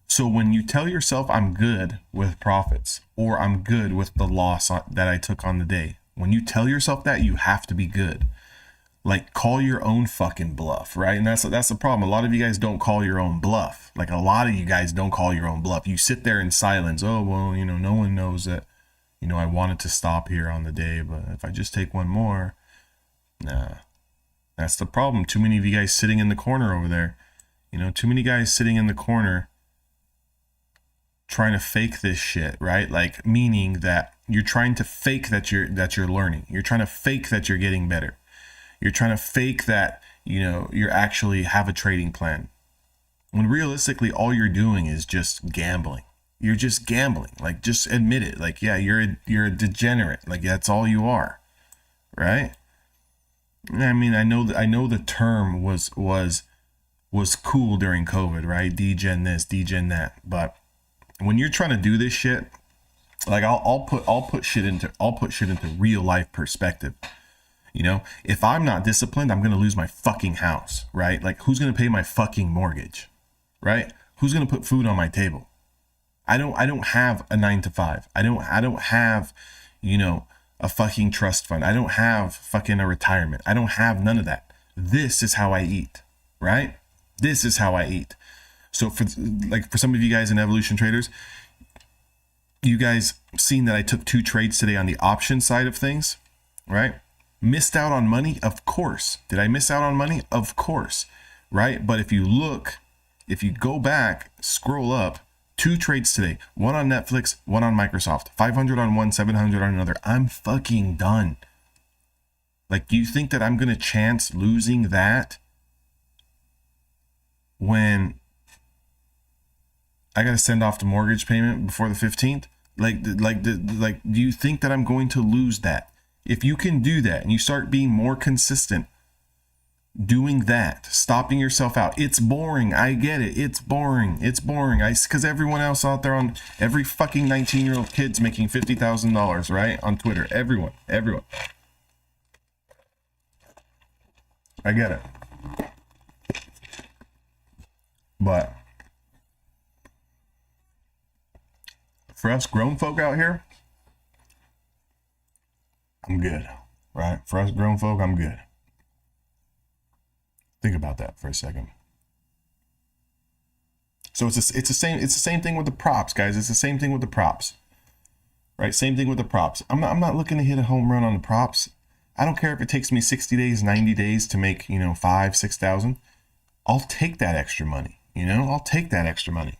So when you tell yourself I'm good with profits or I'm good with the loss that I took on the day, when you tell yourself that, you have to be good. Like, call your own fucking bluff, right? And that's the problem. A lot of you guys don't call your own bluff. Like, a lot of you guys don't call your own bluff. You sit there in silence. Oh, well, no one knows that, I wanted to stop here on the day, but if I just take one more, nah. That's the problem. Too many of you guys sitting in the corner over there. Too many guys sitting in the corner trying to fake this shit, right? Like, meaning that you're trying to fake that you're learning. You're trying to fake that you're getting better. You're trying to fake that, you actually have a trading plan. When realistically, all you're doing is just gambling. You're just gambling. Like, just admit it. Like, yeah, you're a degenerate. Like, that's all you are, right? I mean, I know the term was cool during COVID, right? Degen this, degen that. But when you're trying to do this shit, like, I'll put shit into real life perspective. If I'm not disciplined, I'm going to lose my fucking house, right? Like, who's going to pay my fucking mortgage, right? Who's going to put food on my table? I don't have a 9 to 5. I don't have, a fucking trust fund. I don't have fucking a retirement. I don't have none of that. This is how I eat, right? This is how I eat. So for some of you guys in Evolution Traders, you guys seen that I took 2 trades today on the option side of things, right? Missed out on money? Of course. Did I miss out on money? Of course, right? But if you go back, scroll up, 2 trades today, one on Netflix, one on Microsoft, 500 on one, 700 on another. I'm fucking done. Like, you think that I'm going to chance losing that when I got to send off the mortgage payment before the 15th? Like, do you think that I'm going to lose that? If you can do that and you start being more consistent doing that, stopping yourself out. It's boring. I get it. It's boring. Because everyone else out there, on every fucking 19-year-old kid's making $50,000, right? On Twitter. Everyone. I get it. But for us grown folk out here, I'm good, right? For us grown folk, I'm good. Think about that for a second. So it's the same thing with the props, guys. It's the same thing with the props, right? Same thing with the props. I'm not looking to hit a home run on the props. I don't care if it takes me 60 days, 90 days to make, 5,000-6,000. I'll take that extra money. I'll take that extra money.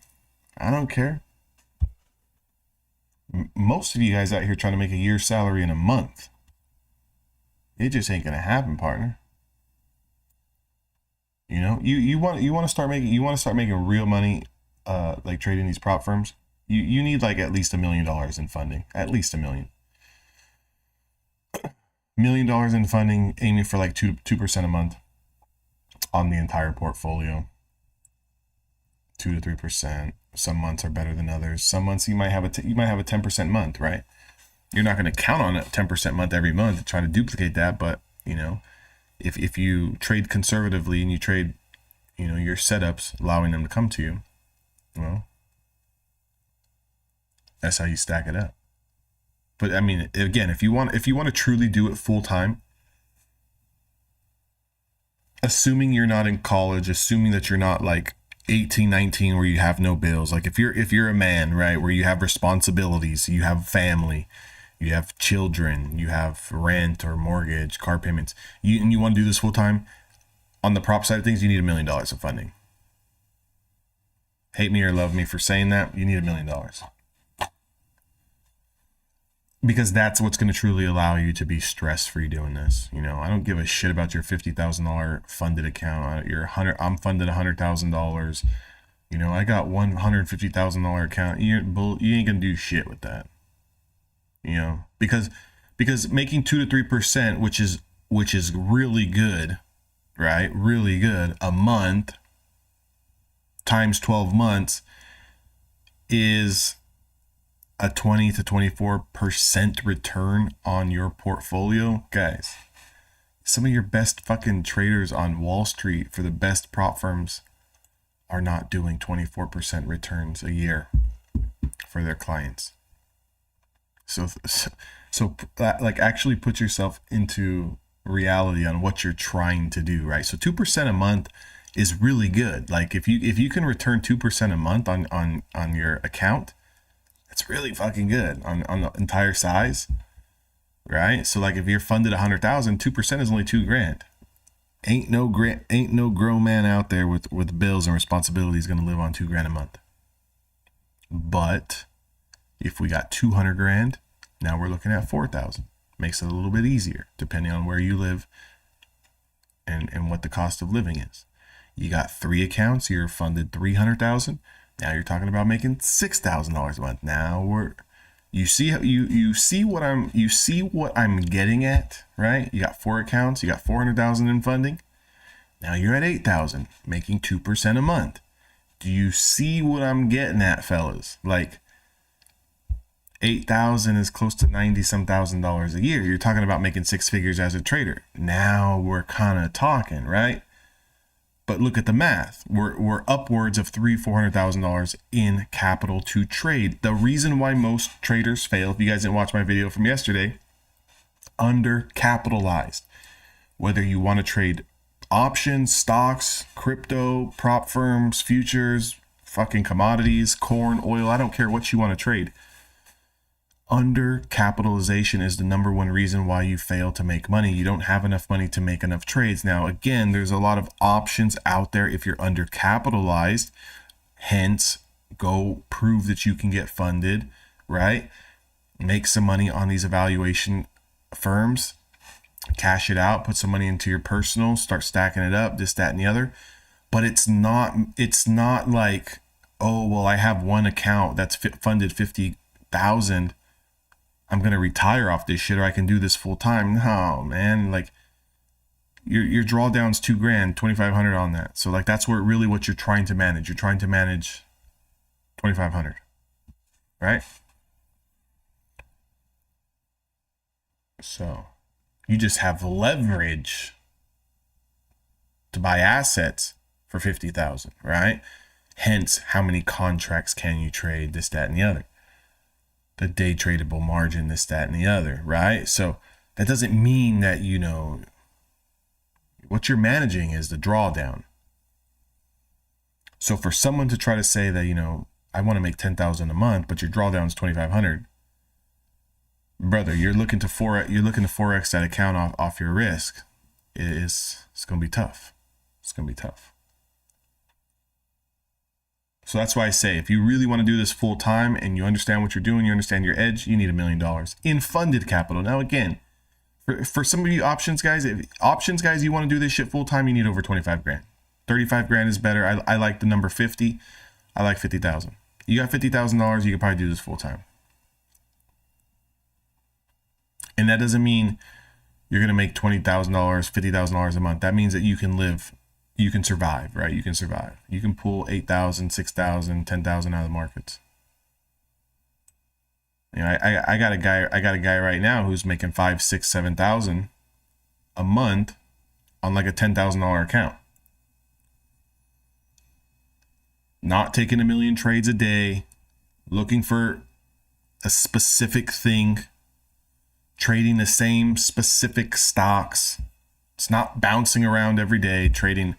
I don't care. Most of you guys out here trying to make a year's salary in a month. It just ain't gonna happen, partner. You want to start making real money, like trading these prop firms. You need like at least $1 million in funding, at least $1 million. $1 million in funding, aiming for like 2% a month on the entire portfolio. 2 to 3%. Some months are better than others. Some months you might have a 10% month, right? You're not going to count on a 10% month every month to try to duplicate that, but if you trade conservatively and you trade, your setups, allowing them to come to you, well, that's how you stack it up. But I mean, again, if you want to truly do it full time, assuming you're not in college, assuming that you're not like 18, 19, where you have no bills, like if you're a man, right, where you have responsibilities, you have family, you have children, you have rent or mortgage, car payments, and you want to do this full time, on the prop side of things, you need $1 million of funding. Hate me or love me for saying that, you need $1 million. Because that's what's going to truly allow you to be stress-free doing this. You know, I don't give a shit about your $50,000 funded account. I'm funded $100,000. You know, I got $150,000 account. You ain't gonna do shit with that. You know, because making 2 to 3%, which is really good, right? Really good. A month times 12 months is a 20 to 24% return on your portfolio. Guys, some of your best fucking traders on Wall Street for the best prop firms are not doing 24% returns a year for their clients. So like actually put yourself into reality on what you're trying to do, right? So 2% a month is really good. Like if you can return 2% a month on your account, it's really fucking good on the entire size, right? So like if you're funded 100,000, 2% is only $2,000. Ain't no grown man out there with bills and responsibilities going to live on $2,000 a month. But if we got 200,000, now we're looking at 4,000. Makes it a little bit easier depending on where you live and what the cost of living is. You got 3 accounts, you're funded 300,000. Now you're talking about making $6,000 a month. Now you see what I'm getting at, right? You got 4 accounts, you got 400,000 in funding. Now you're at 8,000, making 2% a month. Do you see what I'm getting at, fellas? Like 8,000 is close to $90-some thousand a year. You're talking about making 6 figures as a trader. Now we're kind of talking, right? But look at the math. We're upwards of $300,000-$400,000 in capital to trade. The reason why most traders fail, if you guys didn't watch my video from yesterday, undercapitalized. Whether you want to trade options, stocks, crypto, prop firms, futures, fucking commodities, corn, oil, I don't care what you want to trade. Undercapitalization is the number one reason why you fail to make money. You don't have enough money to make enough trades. Now, again, there's a lot of options out there if you're undercapitalized. Hence, go prove that you can get funded, right? Make some money on these evaluation firms, cash it out, put some money into your personal, start stacking it up, this, that, and the other. But it's not like, oh, well, I have one account that's funded 50,000. I'm going to retire off this shit, or I can do this full time. No, man. Like your drawdown's $2,000, 2,500 on that. So like, that's what you're trying to manage. You're trying to manage 2,500, right? So you just have leverage to buy assets for 50,000, right? Hence, how many contracts can you trade, this, that, and the other? The day tradable margin, this, that, and the other, right? So that doesn't mean that, you know, what you're managing is the drawdown. So for someone to try to say that, you know, I want to make 10,000 a month, but your drawdown is 2,500, brother, you're looking to forex that account off your risk. It's going to be tough. It's going to be tough. So that's why I say, if you really want to do this full time and you understand what you're doing, you understand your edge, you need $1 million in funded capital. Now, again, for some of you options guys, you want to do this shit full time, you need over 25 grand. 35 grand is better. I like the number 50. I like 50,000. You got $50,000, you can probably do this full time. And that doesn't mean you're going to make $20,000, $50,000 a month. That means that you can survive, right? You can survive. You can pull 8,000, 6,000, 10,000 out of the markets. You know, I got a guy right now who's making 5, 6, 7,000 a month on like a $10,000 account. Not taking 1 million trades a day, looking for a specific thing, trading the same specific stocks. It's not bouncing around every day, trading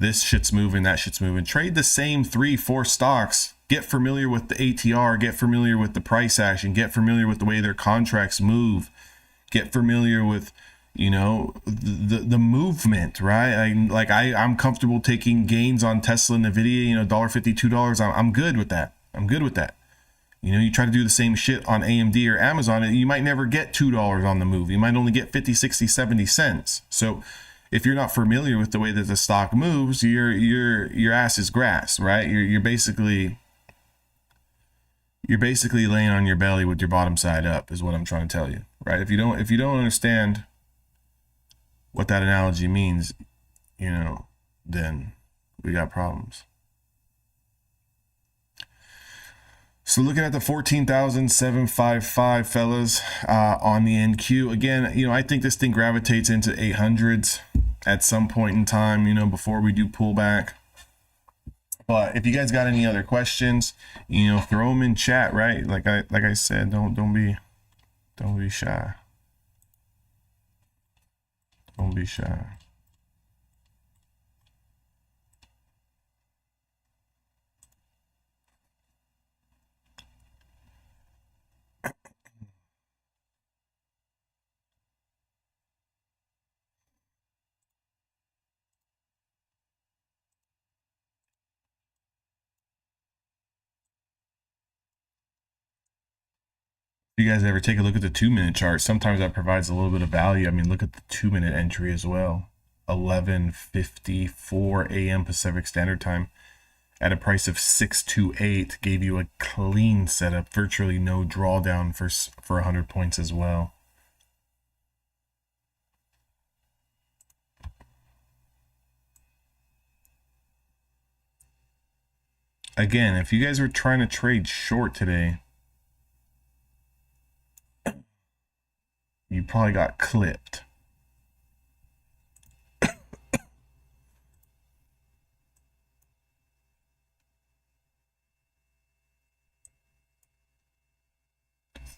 this shit's moving, that shit's moving. Trade the same 3-4 stocks. Get familiar with the ATR, get familiar with the price action, get familiar with the way their contracts move, get familiar with, you know, the movement, right? I'm comfortable taking gains on Tesla and Nvidia, you know, $1.50, $2. I'm good with that. I'm good with that. You know, you try to do the same shit on AMD or Amazon, you might never get $2 on the move. You might only get 50, 60, 70 cents. So if you're not familiar with the way that the stock moves, your ass is grass, right? You're basically laying on your belly with your bottom side up, is what I'm trying to tell you, right? If you don't understand what that analogy means, you know, then we got problems. So looking at the 14,755, fellas, on the NQ, again, you know, I think this thing gravitates into 800s at some point in time, you know, before we do pullback. But if you guys got any other questions, you know, throw them in chat, right? Like I said, don't be shy. Don't be shy. If you guys ever take a look at the 2-minute chart, sometimes that provides a little bit of value. I mean, look at the 2-minute entry as well. 11:54 a.m. Pacific Standard Time at a price of 628 gave you a clean setup, virtually no drawdown for 100 points as well. Again, if you guys were trying to trade short today, you probably got clipped.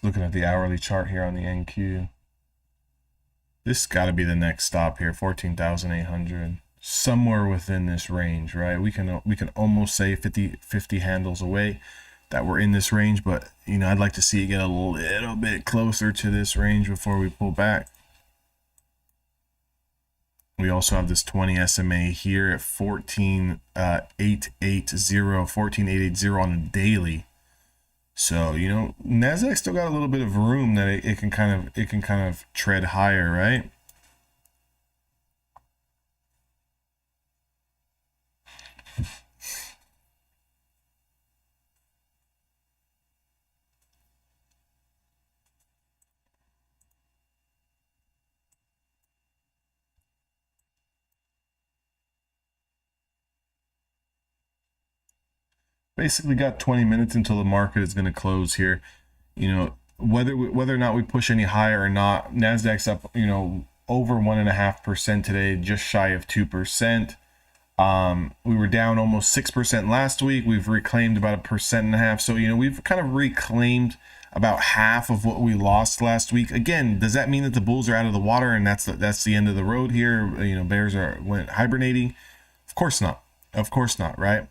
Looking at the hourly chart here on the NQ. This got to be the next stop here, 14,800. Somewhere within this range, right? We can almost say 50 handles away that we're in this range, but you know, I'd like to see it get a little bit closer to this range before we pull back. We also have this 20 SMA here at 14,880 on a daily. So, you know, Nasdaq still got a little bit of room that it can kind of tread higher, right? Basically got 20 minutes until the market is going to close here. You know, whether or not we push any higher or not, Nasdaq's up, you know, over 1.5% today, just shy of 2%. We were down almost 6% last week. We've reclaimed about 1.5%. So, you know, we've kind of reclaimed about half of what we lost last week. Again, does that mean that the bulls are out of the water and that's the end of the road here? You know, bears went hibernating? Of course not. Of course not, right?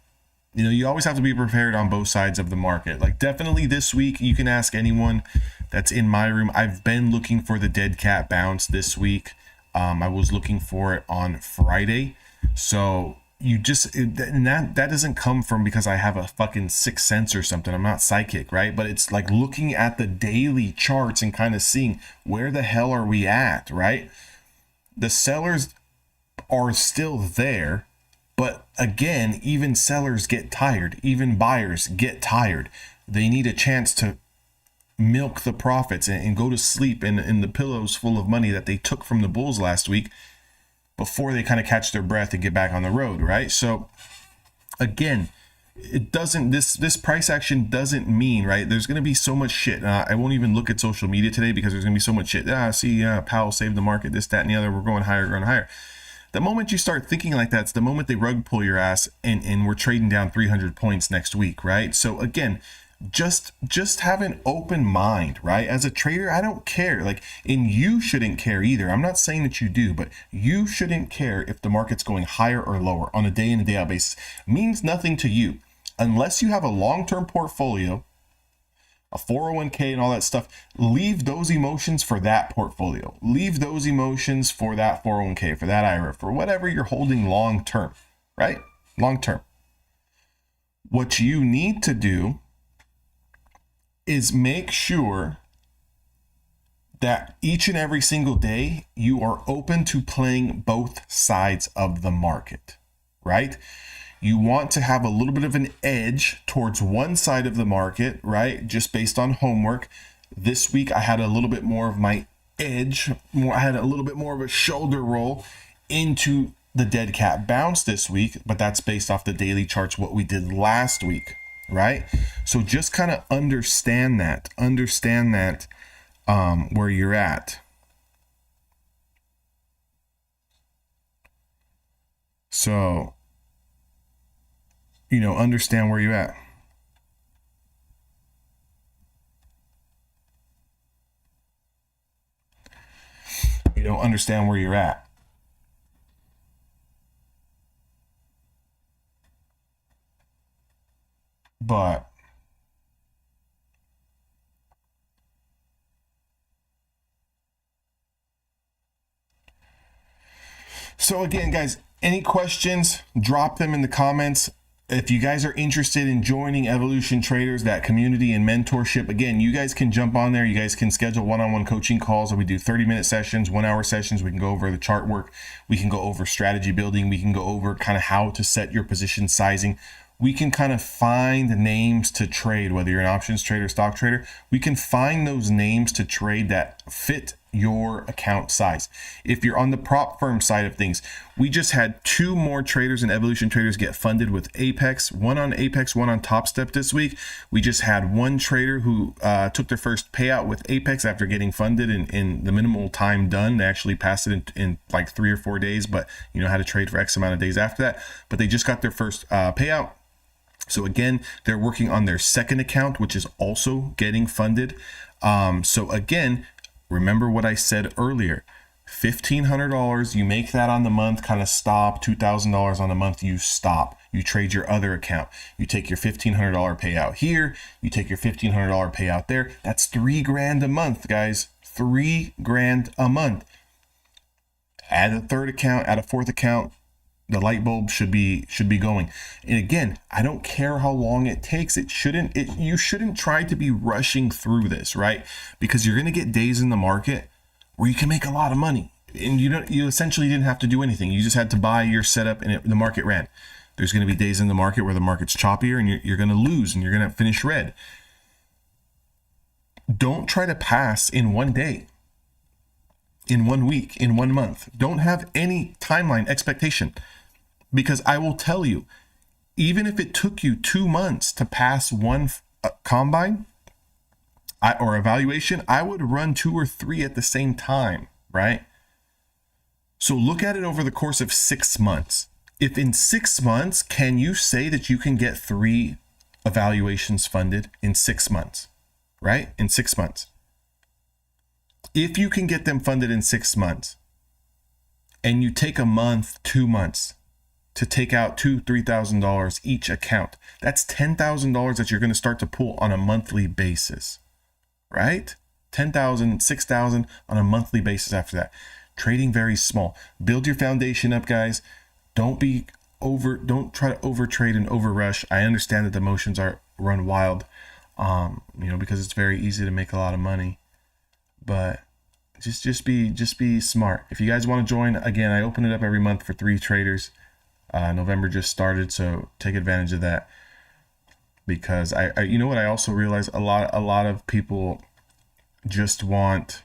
You know, you always have to be prepared on both sides of the market. Like, definitely this week, you can ask anyone that's in my room. I've been looking for the dead cat bounce this week. I was looking for it on Friday. So you just, and that doesn't come from because I have a fucking sixth sense or something. I'm not psychic, right? But it's like looking at the daily charts and kind of seeing where the hell are we at, right? The sellers are still there. But again, even sellers get tired. Even buyers get tired. They need a chance to milk the profits and go to sleep in the pillows full of money that they took from the bulls last week before they kind of catch their breath and get back on the road, right? So again, it doesn't, this price action doesn't mean, right? There's going to be so much shit. I won't even look at social media today because there's going to be so much shit. Powell saved the market, this, that, and the other. We're going higher, going higher. The moment you start thinking like that, it's the moment they rug pull your ass and we're trading down 300 points next week, right? So again, just have an open mind, right? As a trader, I don't care. Like, and you shouldn't care either. I'm not saying that you do, but you shouldn't care if the market's going higher or lower on a day in and day out basis. It means nothing to you unless you have a long-term portfolio, a 401k and all that stuff. Leave those emotions for that portfolio. Leave those emotions for that 401k, for that IRA, for whatever you're holding long term, right? Long term. What you need to do is make sure that each and every single day you are open to playing both sides of the market, right? You want to have a little bit of an edge towards one side of the market, right? Just based on homework. This week I had a little bit more of my edge. I had a little bit more of a shoulder roll into the dead cat bounce this week, but that's based off the daily charts, what we did last week, right? So just kind of understand that where you're at. So, understand where you're at. Understand where you're at. But so again, guys, any questions, drop them in the comments. If you guys are interested in joining Evolution Traders, that community and mentorship, again, you guys can jump on there. You guys can schedule one-on-one coaching calls. We do 30-minute sessions, 1-hour sessions. We can go over the chart work. We can go over strategy building. We can go over kind of how to set your position sizing. We can kind of find names to trade, whether you're an options trader, stock trader. We can find those names to trade that fit your account size. If you're on the prop firm side of things, we just had 2 more traders and Evolution Traders get funded with Apex, one on Apex, one on Top Step this week. We just had 1 trader who took their first payout with Apex after getting funded in the minimal time done. They actually passed it in like 3 or 4 days, but had to trade for X amount of days after that. But they just got their first payout. So again, they're working on their second account, which is also getting funded. So again, remember what I said earlier, $1,500, you make that on the month, kind of stop. $2,000 on the month, you stop. You trade your other account. You take your $1,500 payout here. You take your $1,500 payout there. That's $3,000 a month, guys. $3,000 a month. Add a third account, add a fourth account. The light bulb should be going. And again, I don't care how long it takes. You shouldn't try to be rushing through this, right? Because you're going to get days in the market where you can make a lot of money, and you essentially didn't have to do anything. You just had to buy your setup, and the market ran. There's going to be days in the market where the market's choppier, and you're going to lose, and you're going to finish red. Don't try to pass in one day, in 1 week, in 1 month. Don't have any timeline expectation, because I will tell you, even if it took you 2 months to pass one combine or evaluation, I would run 2 or 3 at the same time, right? So look at it over the course of 6 months. If in 6 months, can you say that you can get 3 evaluations funded in 6 months, right? In 6 months. If you can get them funded in 6 months, and you take a month, 2 months to take out $2,000-$3,000 each account, that's $10,000 that you're going to start to pull on a monthly basis, right? $10,000, $6,000 on a monthly basis after that. Trading very small. Build your foundation up, guys. Don't try to over trade and over rush. I understand that the emotions run wild, because it's very easy to make a lot of money. But just be smart. If you guys want to join, again, I open it up every month for 3 traders. November just started, so take advantage of that. Because I I also realize a lot of people just want,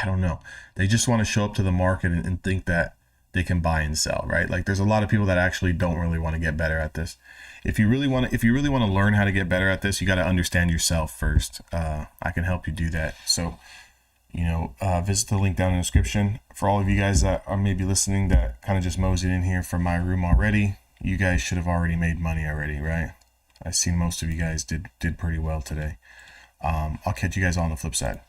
I don't know, they just want to show up to the market and think that they can buy and sell, right? Like, there's a lot of people that actually don't really want to get better at this. If you really want to learn how to get better at this, you got to understand yourself first. I can help you do that. So, visit the link down in the description. For all of you guys that are maybe listening that kind of just moseyed in here from my room already, you guys should have already made money already, right? I've seen most of you guys did pretty well today. I'll catch you guys on the flip side.